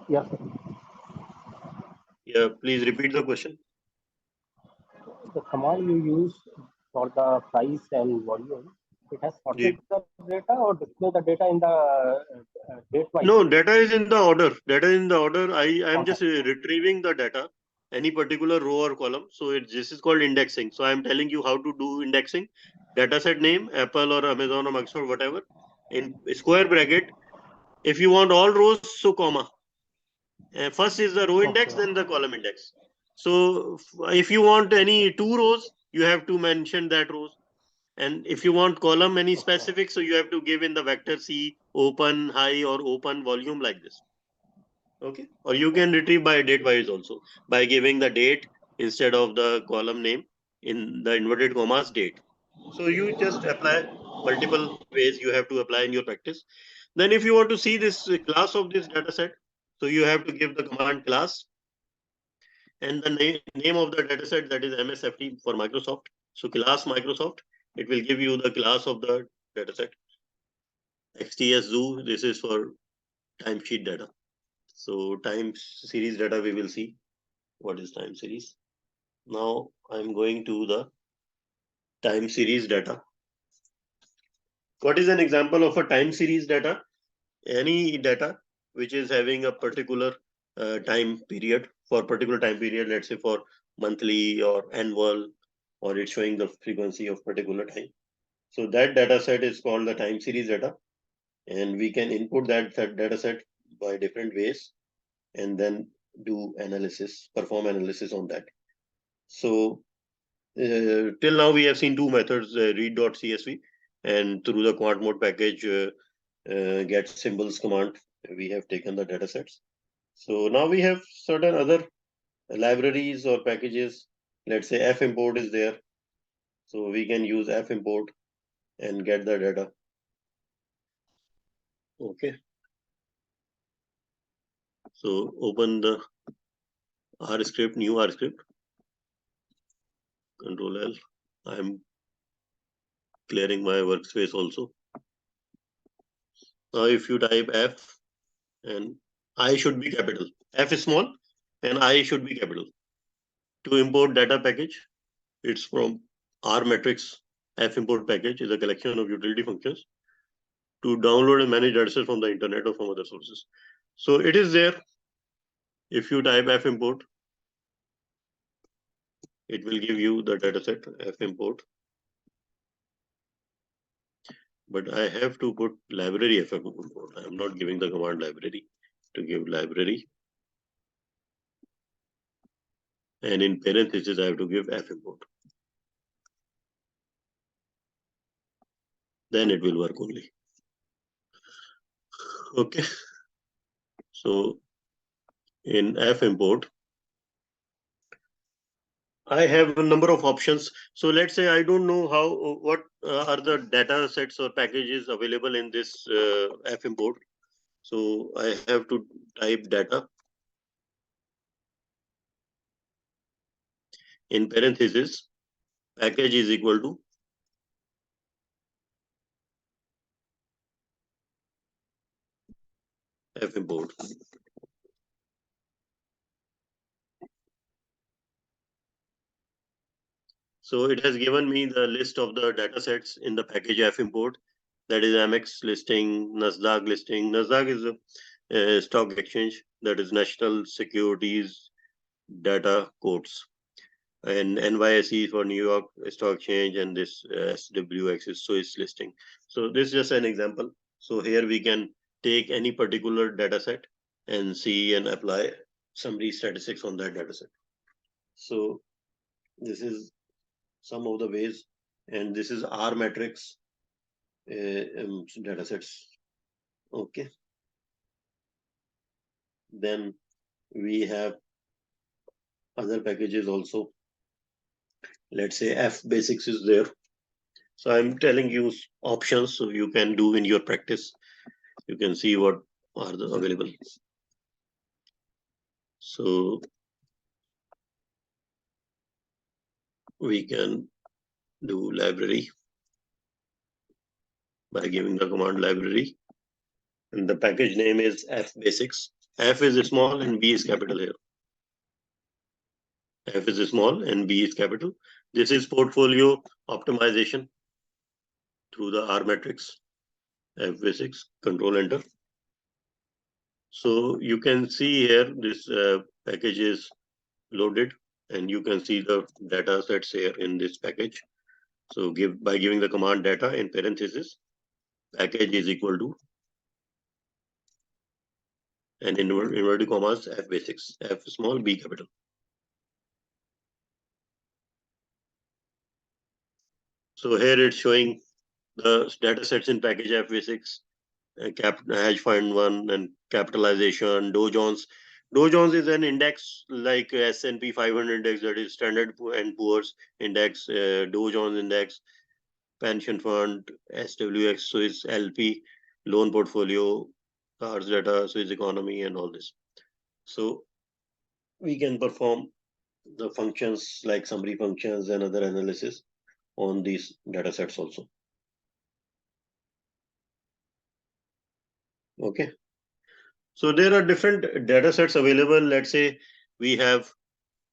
Yes. Yeah, please repeat the question. the command you use for the price and volume, it has sorted the data or display the data in the date-wise No, data is in the order. Data is in the order. I am just order. retrieving the data, any particular row or column. So this is called indexing. So I am telling you how to do indexing. Data set name, Apple or Amazon or Microsoft, whatever. In square bracket, if you want all rows, so comma. First is the row index, Okay. then the column index. So if you want any two rows, you have to mention that rows. And if you want column any specific, so you have to give in the vector C open high or open volume like this. Okay. Or you can retrieve by date wise also by giving the date instead of the column name in the inverted commas date. So you just apply multiple ways you have to apply in your practice. Then if you want to see this class of this data set, so you have to give the command class and the name of the dataset, that is MSFT for Microsoft. So class Microsoft, it will give you the class of the dataset. XTS Zoo, this is for timesheet data. So time series data we will see. What is time series? Now I'm going to the time series data. What is an example of a time series data? Any data which is having a particular time period, for particular time period, let's say for monthly or annual, or it's showing the frequency of particular time. So that data set is called the time series data, and we can input that data set by different ways and then do analysis, perform analysis on that. So till now we have seen two methods, read.csv and through the quant mode package get symbols command, we have taken the data sets. So now we have certain other libraries or packages. Let's say f import is there. So we can use f import and get the data. Okay. So open the R script, new R script, Control L. I'm clearing my workspace also. Now if you type F and I should be capital, F is small and I should be capital. To import data package, it's from R matrix. F import package is a collection of utility functions to download and manage datasets from the internet or from other sources. So it is there. If you type F import, it will give you the dataset F import. But I have to put library F import. I am not giving the command library. To give library, and in parentheses I have to give F import. Then it will work only. Okay. So in F import, I have a number of options. So let's say I don't know what are the data sets or packages available in this F import. So I have to type data in parentheses. Package is equal to F import. So it has given me the list of the data sets in the package F import. That is Amex listing, Nasdaq listing. Nasdaq is a stock exchange, that is National Securities Data Codes. And NYSE for New York Stock Exchange, and this SWX is Swiss listing. So this is just an example. So here we can take any particular data set and see and apply summary statistics on that data set. So this is some of the ways, and this is R matrix data sets. Okay. Then we have other packages also. Let's say F basics is there. So I'm telling you options so you can do in your practice. You can see what are the available. So we can do library by giving the command library, and the package name is F basics. F is small and B is capital here. F is small and B is capital. This is portfolio optimization through the R matrix. F basics, control enter. So you can see here this package is loaded, and you can see the data sets here in this package. So by giving the command data in parenthesis, package is equal to, and in inverted commas, F basics, F small, B capital. So here it's showing the data sets in package F basics, hedge fund one, and capitalization, Dow Jones. Dow Jones is an index like S&P 500 index, that is Standard and Poor's index, Dow Jones index, pension fund, SWX, Swiss LP, loan portfolio, cars data, Swiss economy, and all this. So we can perform the functions like summary functions and other analysis on these data sets also. Okay. So there are different data sets available. Let's say we have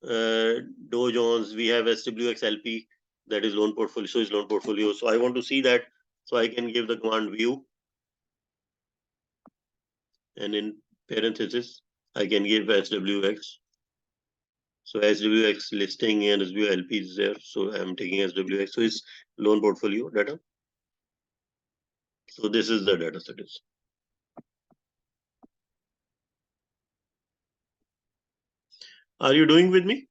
Dow Jones, we have SWXLP, that is loan portfolio, so is loan portfolio. So I want to see that, so I can give the command view, and in parenthesis, I can give SWX. So SWX listing and SWLP is there. So I'm taking SWX. So it's loan portfolio data. So this is the data set. Are you doing with me?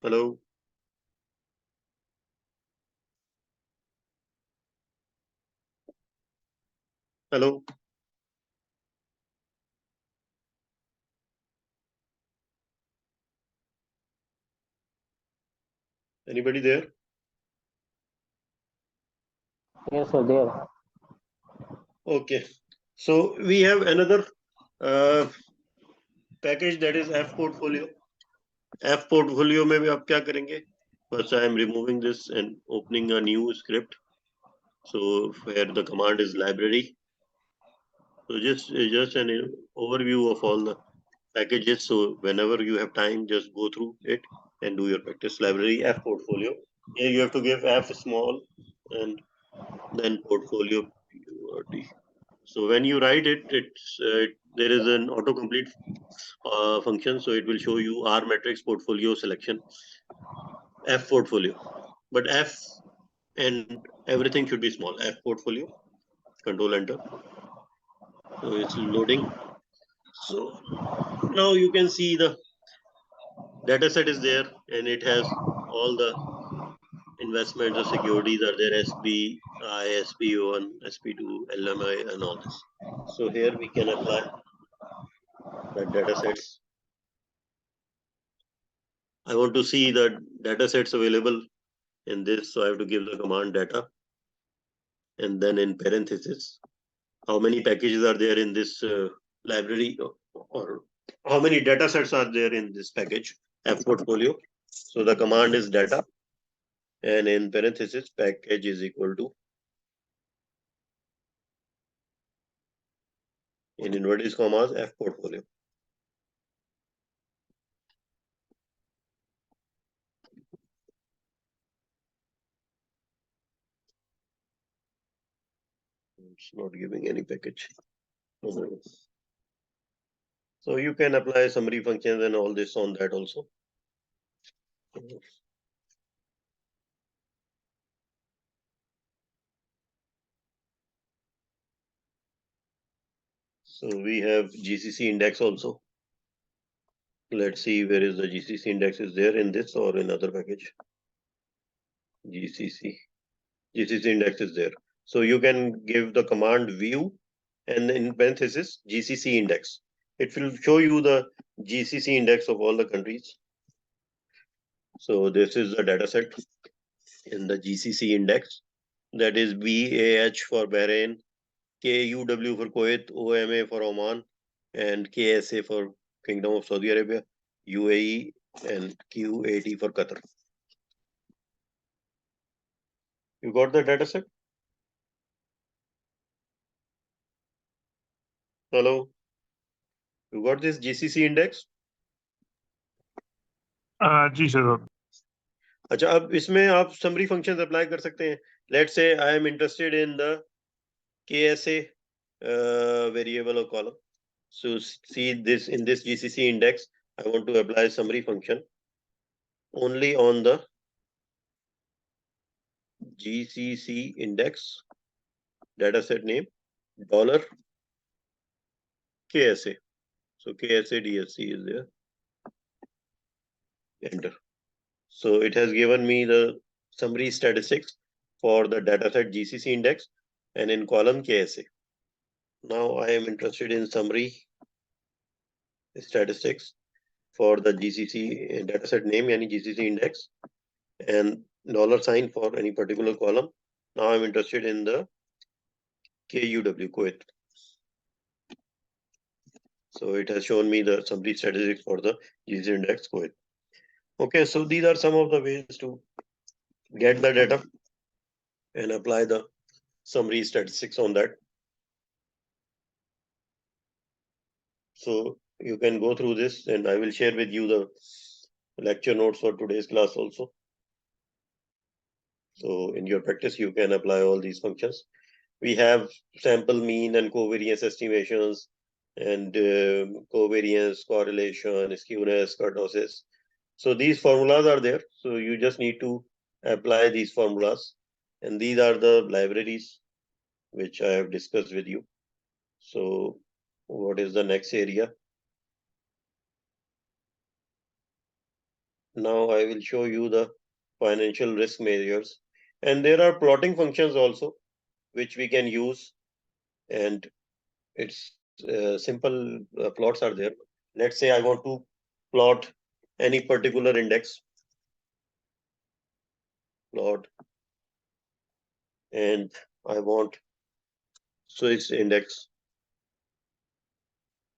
Hello? Hello? Anybody there? Yes, sir, there. Okay. So we have another package, that is F portfolio. F portfolio में भी आप क्या करेंगे? First, I am removing this and opening a new script. So where the command is library. So just an overview of all the packages. So whenever you have time, just go through it and do your practice. Library F portfolio. Here you have to give F small and then portfolio PURD. So when you write it, there is an autocomplete function. So it will show you R matrix portfolio selection, F portfolio. But F and everything should be small. F portfolio, control enter. So it's loading. So now you can see the data set is there, and it has all the investments, the securities are there, SBI, SP1, SP2, LMI, and all this. So here we can apply the data sets. I want to see the data sets available in this, so I have to give the command data, and then in parenthesis, how many packages are there in this library, or how many data sets are there in this package, F portfolio. So the command is data, and in parenthesis, package is equal to, in inverted commas, F portfolio. It's not giving any package. So you can apply summary functions and all this on that also. So we have GCC index also. Let's see where is the GCC index, is there in this or in other package. GCC index is there. So you can give the command view and in parenthesis GCC index. It will show you the GCC index of all the countries. So this is the data set in the GCC index. That is BAH for Bahrain, KUW for Kuwait, OMA for Oman, and KSA for Kingdom of Saudi Arabia, UAE, and QAT for Qatar. You got the data set? Hello? You got this GCC index? जी sir. अच्छा, अब इसमें आप summary functions apply कर सकते हैं. Let's say I am interested in the KSA variable or column. So see this in this GCC index, I want to apply summary function only on the GCC index dataset name dollar KSA. So KSA DSC is there. Enter. So it has given me the summary statistics for the dataset GCC index and in column KSA. Now I am interested in summary statistics for the GCC dataset name, yani GCC index, and $sign for any particular column. Now I'm interested in the KUW, Kuwait. So it has shown me the summary statistics for the GCC index Kuwait. Okay, so these are some of the ways to get the data and apply the summary statistics on that. So you can go through this and I will share with you the lecture notes for today's class also. So in your practice, you can apply all these functions. We have sample mean and covariance estimations and covariance, correlation, skewness, kurtosis. So these formulas are there. So you just need to apply these formulas. And these are the libraries which I have discussed with you. So what is the next area? Now I will show you the financial risk measures. And there are plotting functions also, which we can use. And it's simple plots are there. Let's say I want to plot any particular index. Plot. And I want Swiss index,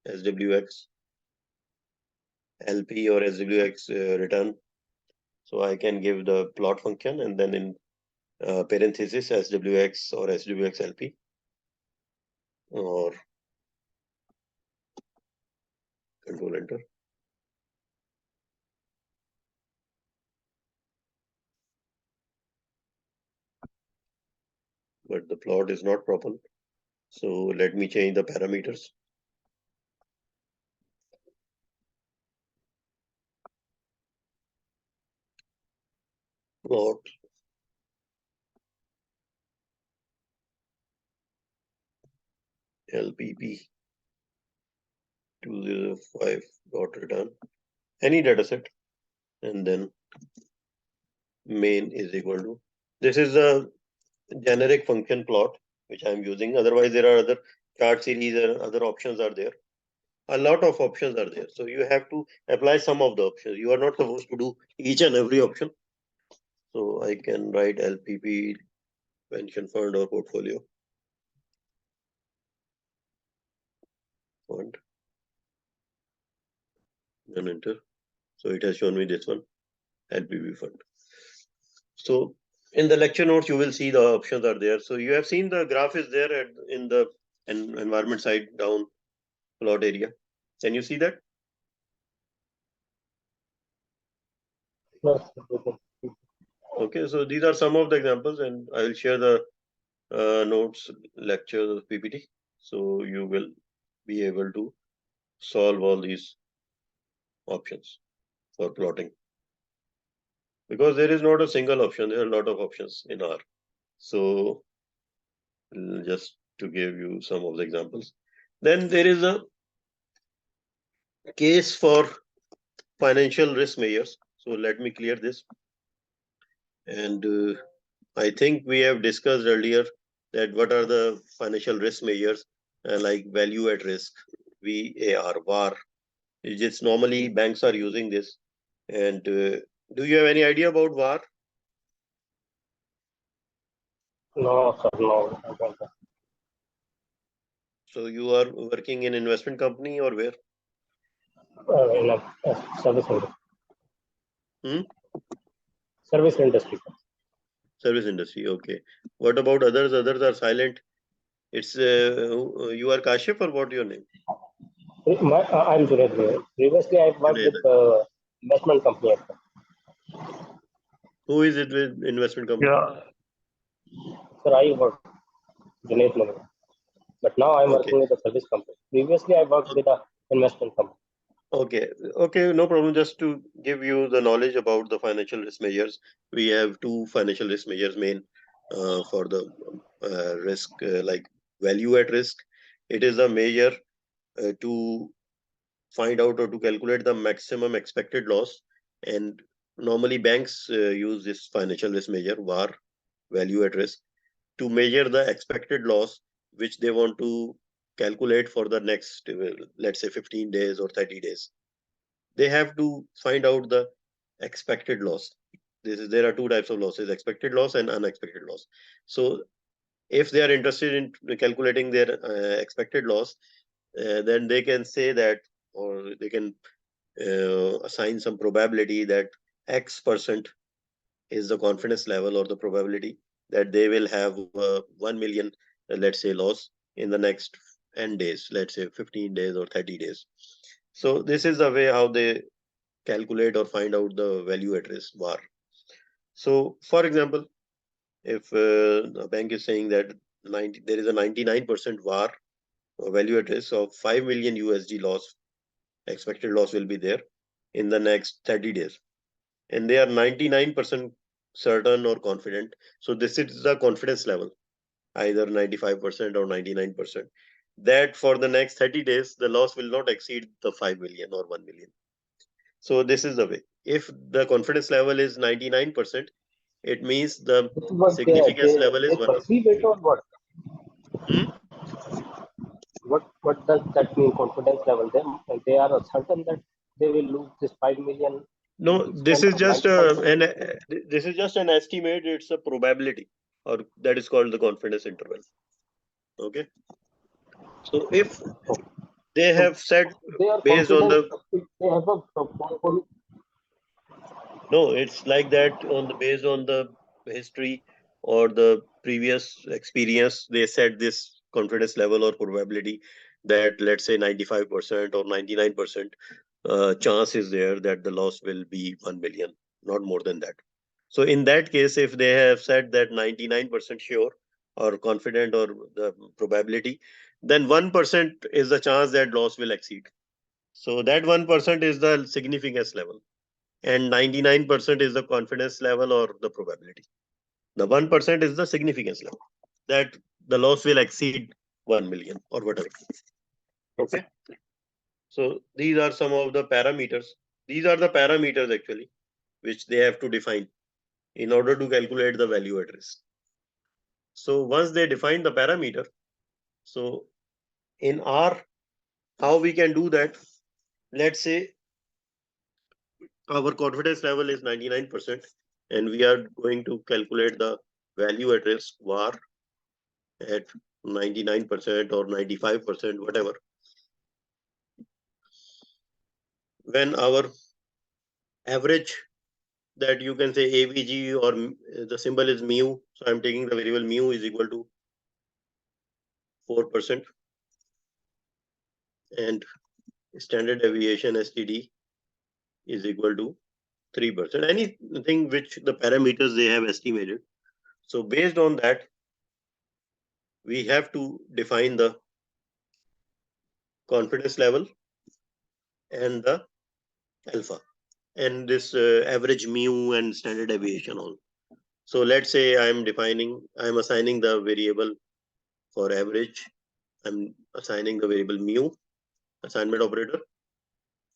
SWX, LP or SWX return. So I can give the plot function and then in parenthesis SWX or SWX LP or control enter. But the plot is not proper. So let me change the parameters. Plot LPP 205 dot return any data set and then main is equal to. This is a generic function plot which I'm using. Otherwise, there are other chart series and other options are there. A lot of options are there. So you have to apply some of the options. You are not supposed to do each and every option. So I can write LPP pension fund or portfolio fund and enter. So it has shown me this one, LPP fund. So in the lecture notes, you will see the options are there. So you have seen the graph is there in the environment side down plot area. Can you see that? Yes. Okay, so these are some of the examples and I will share the notes, lecture, PPT. So you will be able to solve all these options for plotting. Because there is not a single option, there are a lot of options in R. So just to give you some of the examples. Then there is a case for financial risk measures. So let me clear this. And I think we have discussed earlier that what are the financial risk measures like value at risk, VAR. It's just normally banks are using this. And do you have any idea about VAR? No, sir, no. I don't know. So you are working in investment company or where? In a service industry. Hmm? Service industry. Service industry. Okay. What about others? Others are silent. It's you are Kashif or what your name? I'm Junaid here. Previously, I worked Junaid. with the investment company. Who is it with investment company? Yeah. Sir, I worked Junaid Malik. But now I'm Okay. working with a service company. Previously, I worked with a investment company. Okay. Okay. No problem. Just to give you the knowledge about the financial risk measures, we have two financial risk measures main for the risk, like value at risk. It is a measure to find out or to calculate the maximum expected loss. And normally banks use this financial risk measure, VAR, value at risk, to measure the expected loss which they want to calculate for the next, let's say, 15 days or 30 days. They have to find out the expected loss. There are two types of losses: expected loss and unexpected loss. So if they are interested in calculating their expected loss, then they can say that, or they can assign some probability that X% is the confidence level or the probability that they will have 1 million, let's say, loss in the next n days, let's say 15 days or 30 days. So this is the way how they calculate or find out the value at risk, VAR. So for example, if a bank is saying that there is a 99% VAR, or value at risk of 5 million USD loss, expected loss will be there in the next 30 days, and they are 99% certain or confident. So this is the confidence level, either 95% or 99%, that for the next 30 days the loss will not exceed the 5 million or 1 million. So this is the way. If the confidence level is 99%, it means the This is what significance level is they 1. perceive it or what? Hmm? What does that mean? Confidence level. They are certain that they will lose this 5 million to No, the this extent is of just 95%. this is just an estimate. It's a probability, or that is called the confidence interval. Okay. So if Okay. they So have said they are based on confident. the, They have a portfolio. no, it's like that on the based on the history or the previous experience, they set this confidence level or probability that, let's say, 95% or 99% chance is there that the loss will be 1 million, not more than that. So in that case, if they have said that 99% sure or confident or the probability, then 1% is the chance that loss will exceed. So that 1% is the significance level, and 99% is the confidence level or the probability. The 1% is the significance level that the loss will exceed 1 million or whatever. Okay. So these are some of the parameters. These are the parameters actually which they have to define in order to calculate the value at risk. So once they define the parameter, so in R, how we can do that? Let's say our confidence level is 99%, and we are going to calculate the value at risk, VAR, at 99% or 95%, whatever. When our average, that you can say AVG, or the symbol is mu, so I'm taking the variable mu is equal to 4%, and standard deviation STD is equal to 3%. Anything which the parameters they have estimated. So based on that, we have to define the confidence level and the alpha, and this average mu and standard deviation all. So let's say I'm assigning the variable for average. I'm assigning the variable mu, assignment operator,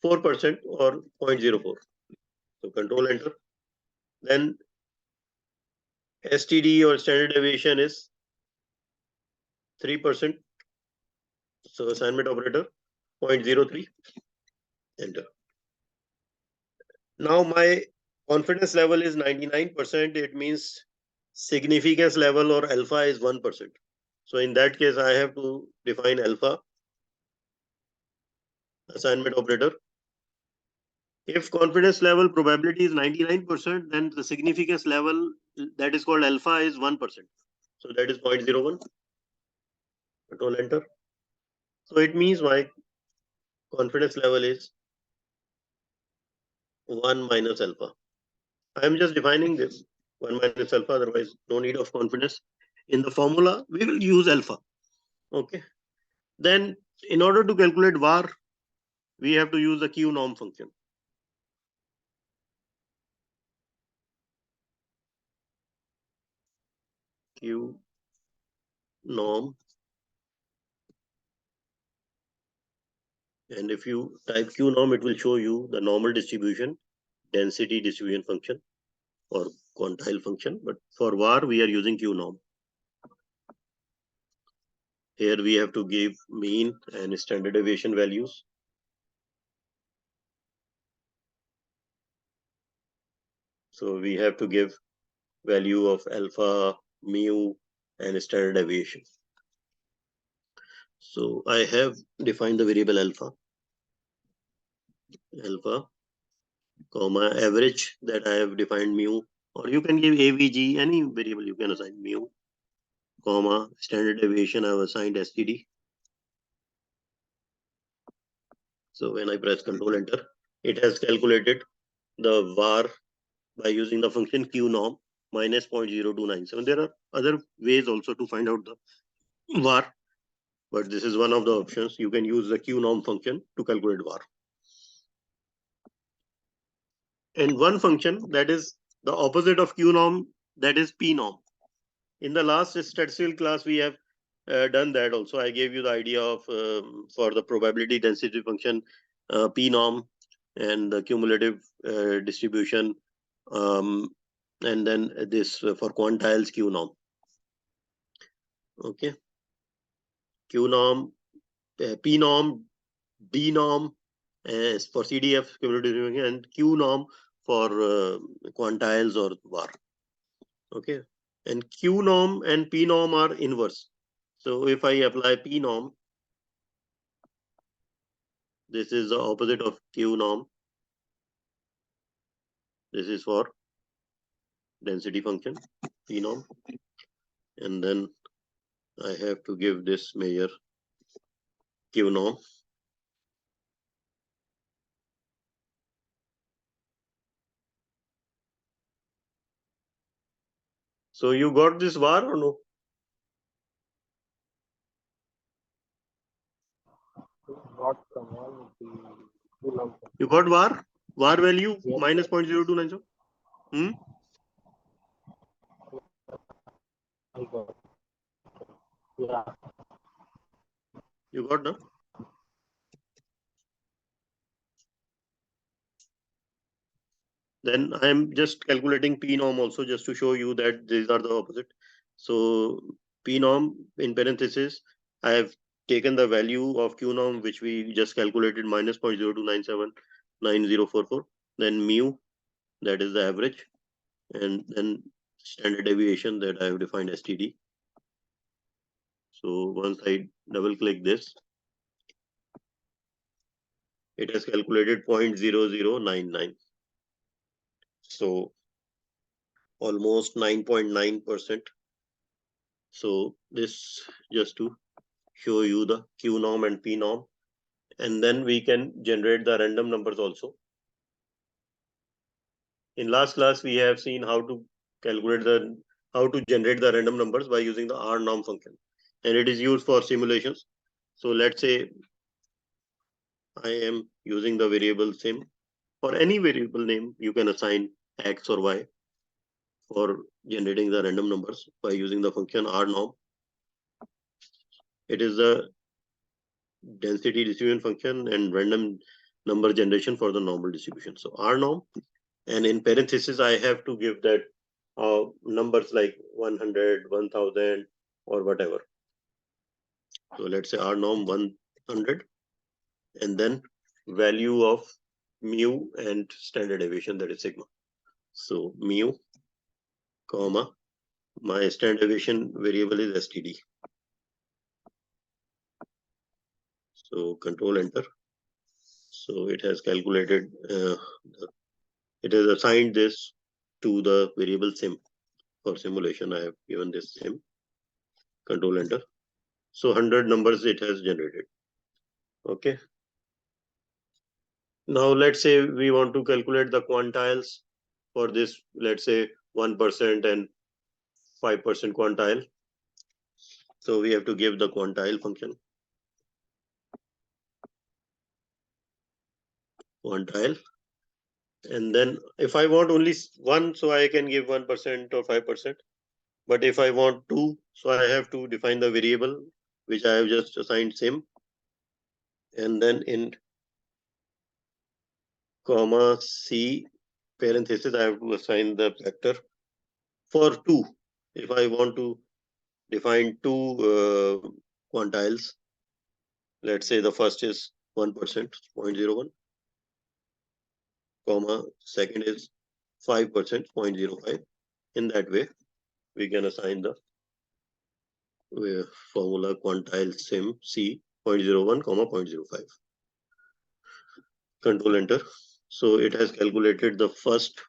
4% or 0.04. So control enter. Then STD or standard deviation is 3%. So assignment operator 0.03, enter. Now my confidence level is 99%. It means significance level or alpha is 1%. So in that case, I have to define alpha, assignment operator. If confidence level probability is 99%, then the significance level that is called alpha is 1%. So that is 0.01. Control enter. So it means my confidence level is 1 minus alpha. I am just defining this 1 minus alpha, otherwise no need of confidence. In the formula, we will use alpha. Okay. Then in order to calculate var, we have to use the Q norm function. Q norm. And if you type Q norm, it will show you the normal distribution, density distribution function or quantile function. But for var, we are using Q norm. Here we have to give mean and standard deviation values. So we have to give value of alpha, mu, and standard deviation. So I have defined the variable alpha, comma, average that I have defined mu, or you can give AVG, any variable you can assign mu, comma, standard deviation I have assigned STD. So when I press Control Enter, it has calculated the var by using the function Q norm minus 0.0297. There are other ways also to find out the var, but this is one of the options. You can use the Q norm function to calculate var. And one function that is the opposite of Q norm, that is P norm. In the last statistical class, we have done that also. I gave you the idea of for the probability density function P norm and the cumulative distribution, and then this for quantiles Q norm. Okay, Q norm, P norm, D norm for CDF cumulative distribution, and Q norm for quantiles or var. Okay, and Q norm and P norm are inverse. So if I apply P norm, this is the opposite of Q norm. This is for density function, P norm. And then I have to give this measure Q norm. So you got this var or no? You got var? Var value Yes, minus 0.0297? I got. Yeah. You got no? Then I am just calculating P norm also just to show you that these are the opposite. So P norm in parenthesis, I have taken the value of Q norm which we just calculated minus 0.02979044. Then mu, that is the average, and then standard deviation that I have defined STD. So once I double click this, it has calculated 0.0099. So almost 9.9%. So this just to show you the Q norm and P norm, and then we can generate the random numbers also. In last class, we have seen how to generate the random numbers by using the R norm function, and it is used for simulations. So let's say I am using the variable sim. For any variable name, you can assign X or Y for generating the random numbers by using the function R norm. It is the density distribution function and random number generation for the normal distribution. So R norm, and in parentheses, I have to give that numbers like 100, 1000 or whatever. So let's say R norm 100, and then value of mu and standard deviation, that is sigma. So mu, comma, my standard deviation variable is STD. So control enter. So it has calculated, it has assigned this to the variable sim. For simulation, I have given this sim, control enter. So 100 numbers it has generated. Okay. Now let's say we want to calculate the quantiles for this, let's say 1% and 5% quantile. So we have to give the quantile function. Quantile. And then if I want only one, so I can give 1% or 5%. But if I want two, so I have to define the variable, which I have just assigned sim. And then in comma C parenthesis, I have to assign the factor for two. If I want to define two quantiles, let's say the first is 1%, 0.01, comma, second is 5%, 0.05. In that way, we can assign the formula quantile sim C 0.01, comma 0.05. Control enter. So it has calculated the first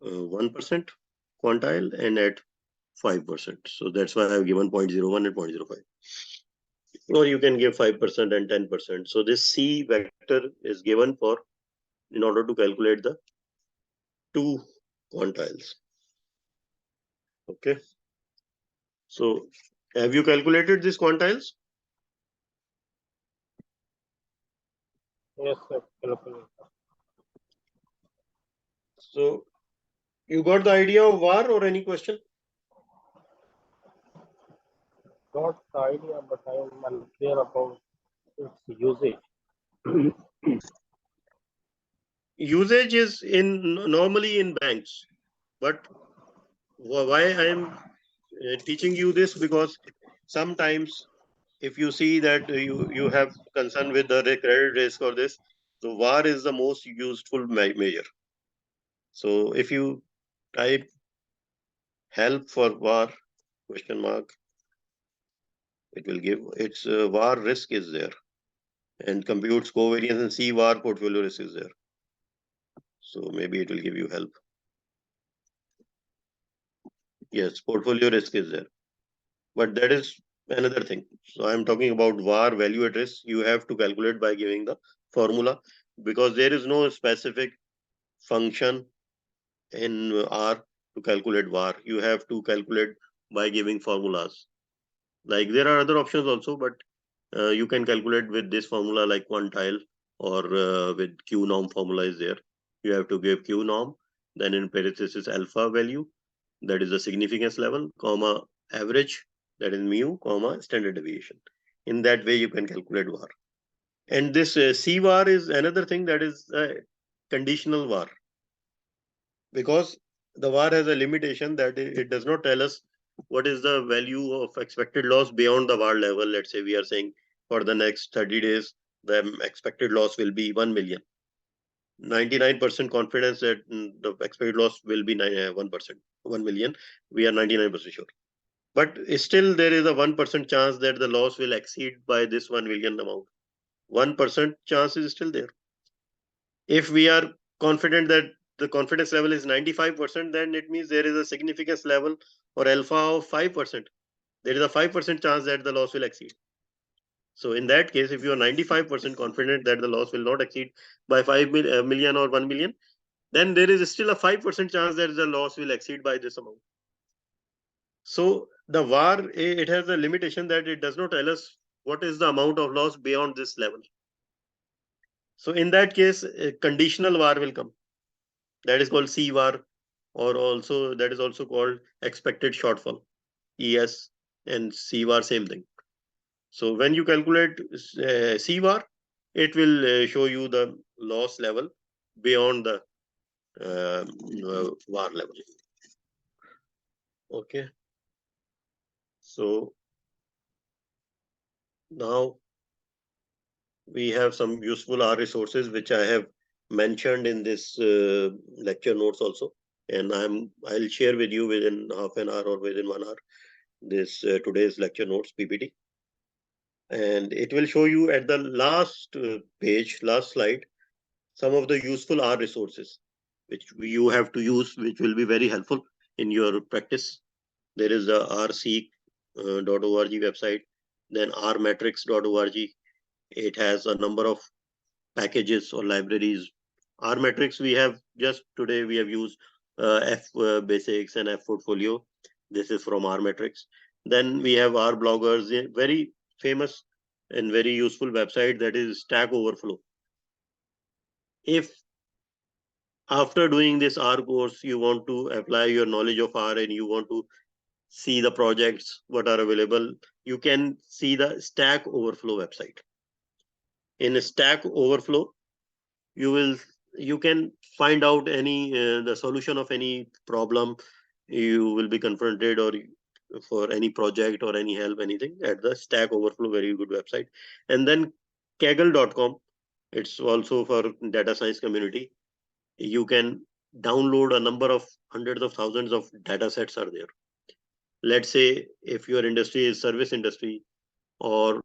1% quantile and at 5%. So that's why I have given 0.01 and 0.05. Or you can give 5% and 10%. So this C vector is given for in order to calculate the two quantiles. Okay. So have you calculated these quantiles? Yes, sir. So you got the idea of VAR or any question? Got the idea, but I am unclear about its usage. Usage is in normally in banks, but why I am teaching you this, because sometimes if you see that you have concern with the credit risk or this, so VAR is the most useful measure. So if you type help for VAR question mark, it will give its VAR risk is there, and computes covariance and C VAR portfolio risk is there. So maybe it will give you help. Yes, portfolio risk is there, but that is another thing. So I'm talking about VAR value at risk. You have to calculate by giving the formula, because there is no specific function in R to calculate VAR. You have to calculate by giving formulas. Like there are other options also, but you can calculate with this formula like quantile, or with Q norm formula is there. You have to give Q norm, then in parenthesis alpha value, that is the significance level, comma average, that is mu, comma standard deviation. In that way, you can calculate VAR. And this C VAR is another thing, that is conditional VAR, because the VAR has a limitation that it does not tell us what is the value of expected loss beyond the VAR level. Let's say we are saying for the next 30 days, the expected loss will be 1 million. 99% confidence that the expected loss will be 1%, 1 million. We are 99% sure. But still, there is a 1% chance that the loss will exceed by this 1 million amount. 1% chance is still there. If we are confident that the confidence level is 95%, then it means there is a significance level or alpha of 5%. There is a 5% chance that the loss will exceed. So in that case, if you are 95% confident that the loss will not exceed by 5 million or 1 million, then there is still a 5% chance that the loss will exceed by this amount. So the VAR, it has a limitation that it does not tell us what is the amount of loss beyond this level. So in that case, a conditional VAR will come. That is called C VAR, or also that is also called expected shortfall. ES and C VAR, same thing. So when you calculate C VAR, it will show you the loss level beyond the VAR level. Okay. So now we have some useful R resources which I have mentioned in this lecture notes also, and I'll share with you within half an hour or within 1 hour this today's lecture notes PPT, and it will show you at the last page, last slide, some of the useful R resources which you have to use, which will be very helpful in your practice. There is the rseek.org website, then rmetrics.org. It has a number of packages or libraries. R matrix we have just today we have used F basics and F portfolio. This is from R matrix. Then we have R bloggers, a very famous and very useful website, that is Stack Overflow. If after doing this R course you want to apply your knowledge of R and you want to see the projects what are available, you can see the Stack Overflow website. In Stack Overflow you can find out any the solution of any problem you will be confronted, or for any project or any help, anything, at the Stack Overflow, very good website. And then kaggle.com, it's also for data science community. You can download a number of hundreds of thousands of data sets are there. Let's say if your industry is service industry or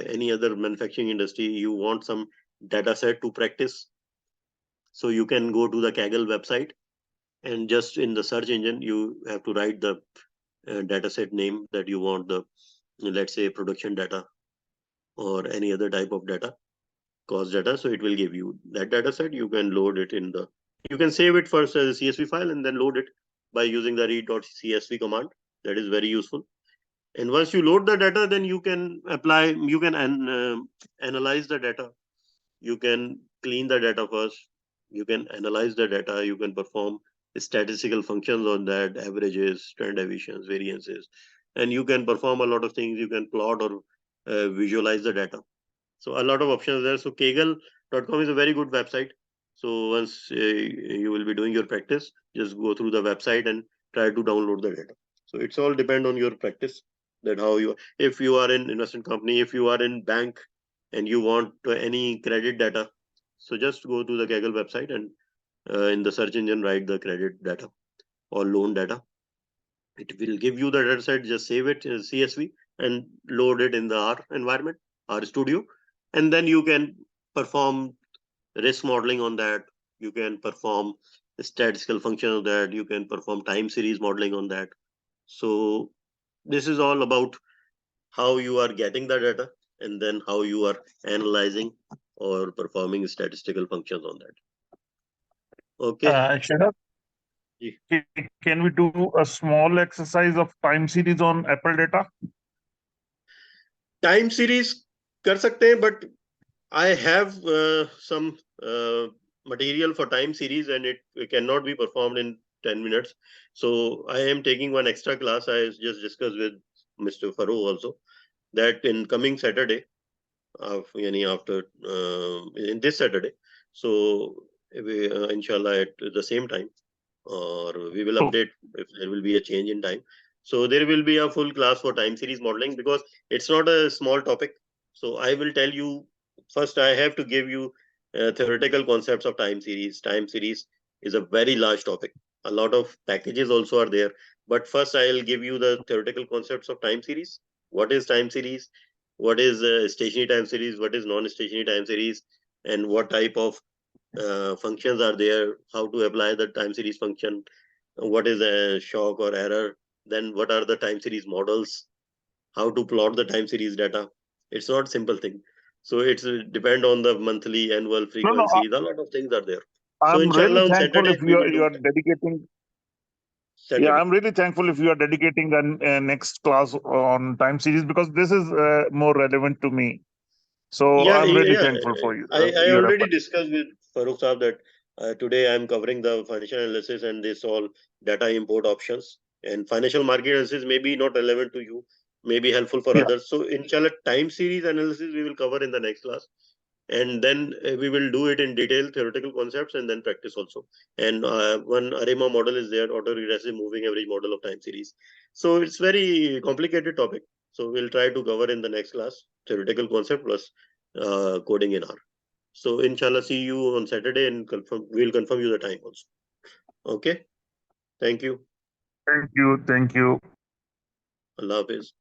any other manufacturing industry, you want some data set to practice, so you can go to the Kaggle website, and just in the search engine you have to write the data set name that you want, the, let's say, production data or any other type of data, cost data. So it will give you that data set. You can load it in the, you can save it first as a CSV file and then load it by using the read.csv command. That is very useful. And once you load the data, then you can apply, you can analyze the data. You can clean the data first. You can analyze the data. You can perform statistical functions on that, averages, standard deviations, variances, and you can perform a lot of things. You can plot or visualize the data. So a lot of options there. So kaggle.com is a very good website. So once you will be doing your practice, just go through the website and try to download the data. So it's all depend on your practice, that how you, if you are in investment company, if you are in bank and you want any credit data, so just go to the Kaggle website and in the search engine write the credit data or loan data. It will give you the data set. Just save it as CSV and load it in the R environment, R Studio, and then you can perform risk modeling on that. You can perform statistical function of that. You can perform time series modeling on that. So this is all about how you are getting the data and then how you are analyzing or performing statistical functions on that. Okay. Shahab, can we do a small exercise of time series on Apple data? Time series कर सकते हैं, but I have some material for time series and it cannot be performed in 10 minutes. So I am taking one extra class. I just discussed with Mr. Farooq also that in coming Saturday, after in this Saturday, so we, inshallah at the same time, or we will update if there will be a change in time. So there will be a full class for time series modeling, because it's not a small topic. So I will tell you first, I have to give you theoretical concepts of time series. Time series is a very large topic. A lot of packages also are there. But first, I'll give you the theoretical concepts of time series. What is time series? What is stationary time series? What is non-stationary time series? And what type of functions are there, how to apply the time series function, what is a shock or error, then what are the time series models, how to plot the time series data. It's not simple thing. So it's depend on the monthly, annual frequencies. A lot of things are there. So I'm really inshallah on thankful Saturday if we will you do are dedicating. Yeah, Saturday. I'm really thankful if you are dedicating the next class on time series, because this is more relevant to me. So Yeah, I'm really yeah. thankful for you, I your already effort. discussed with Farooq Saab that today I'm covering the financial analysis and this all data import options. And financial market analysis may be not relevant to you, may be helpful for Yeah. others. So inshallah, time series analysis we will cover in the next class. And then we will do it in detail, theoretical concepts, and then practice also. And one ARIMA model is there, autoregressive moving average model of time series. So it's very complicated topic. So we'll try to cover in the next class, theoretical concept plus coding in R. So inshallah, see you on Saturday and we'll confirm you the time also. Okay. Thank you. Thank you. Thank you. Allah Hafiz.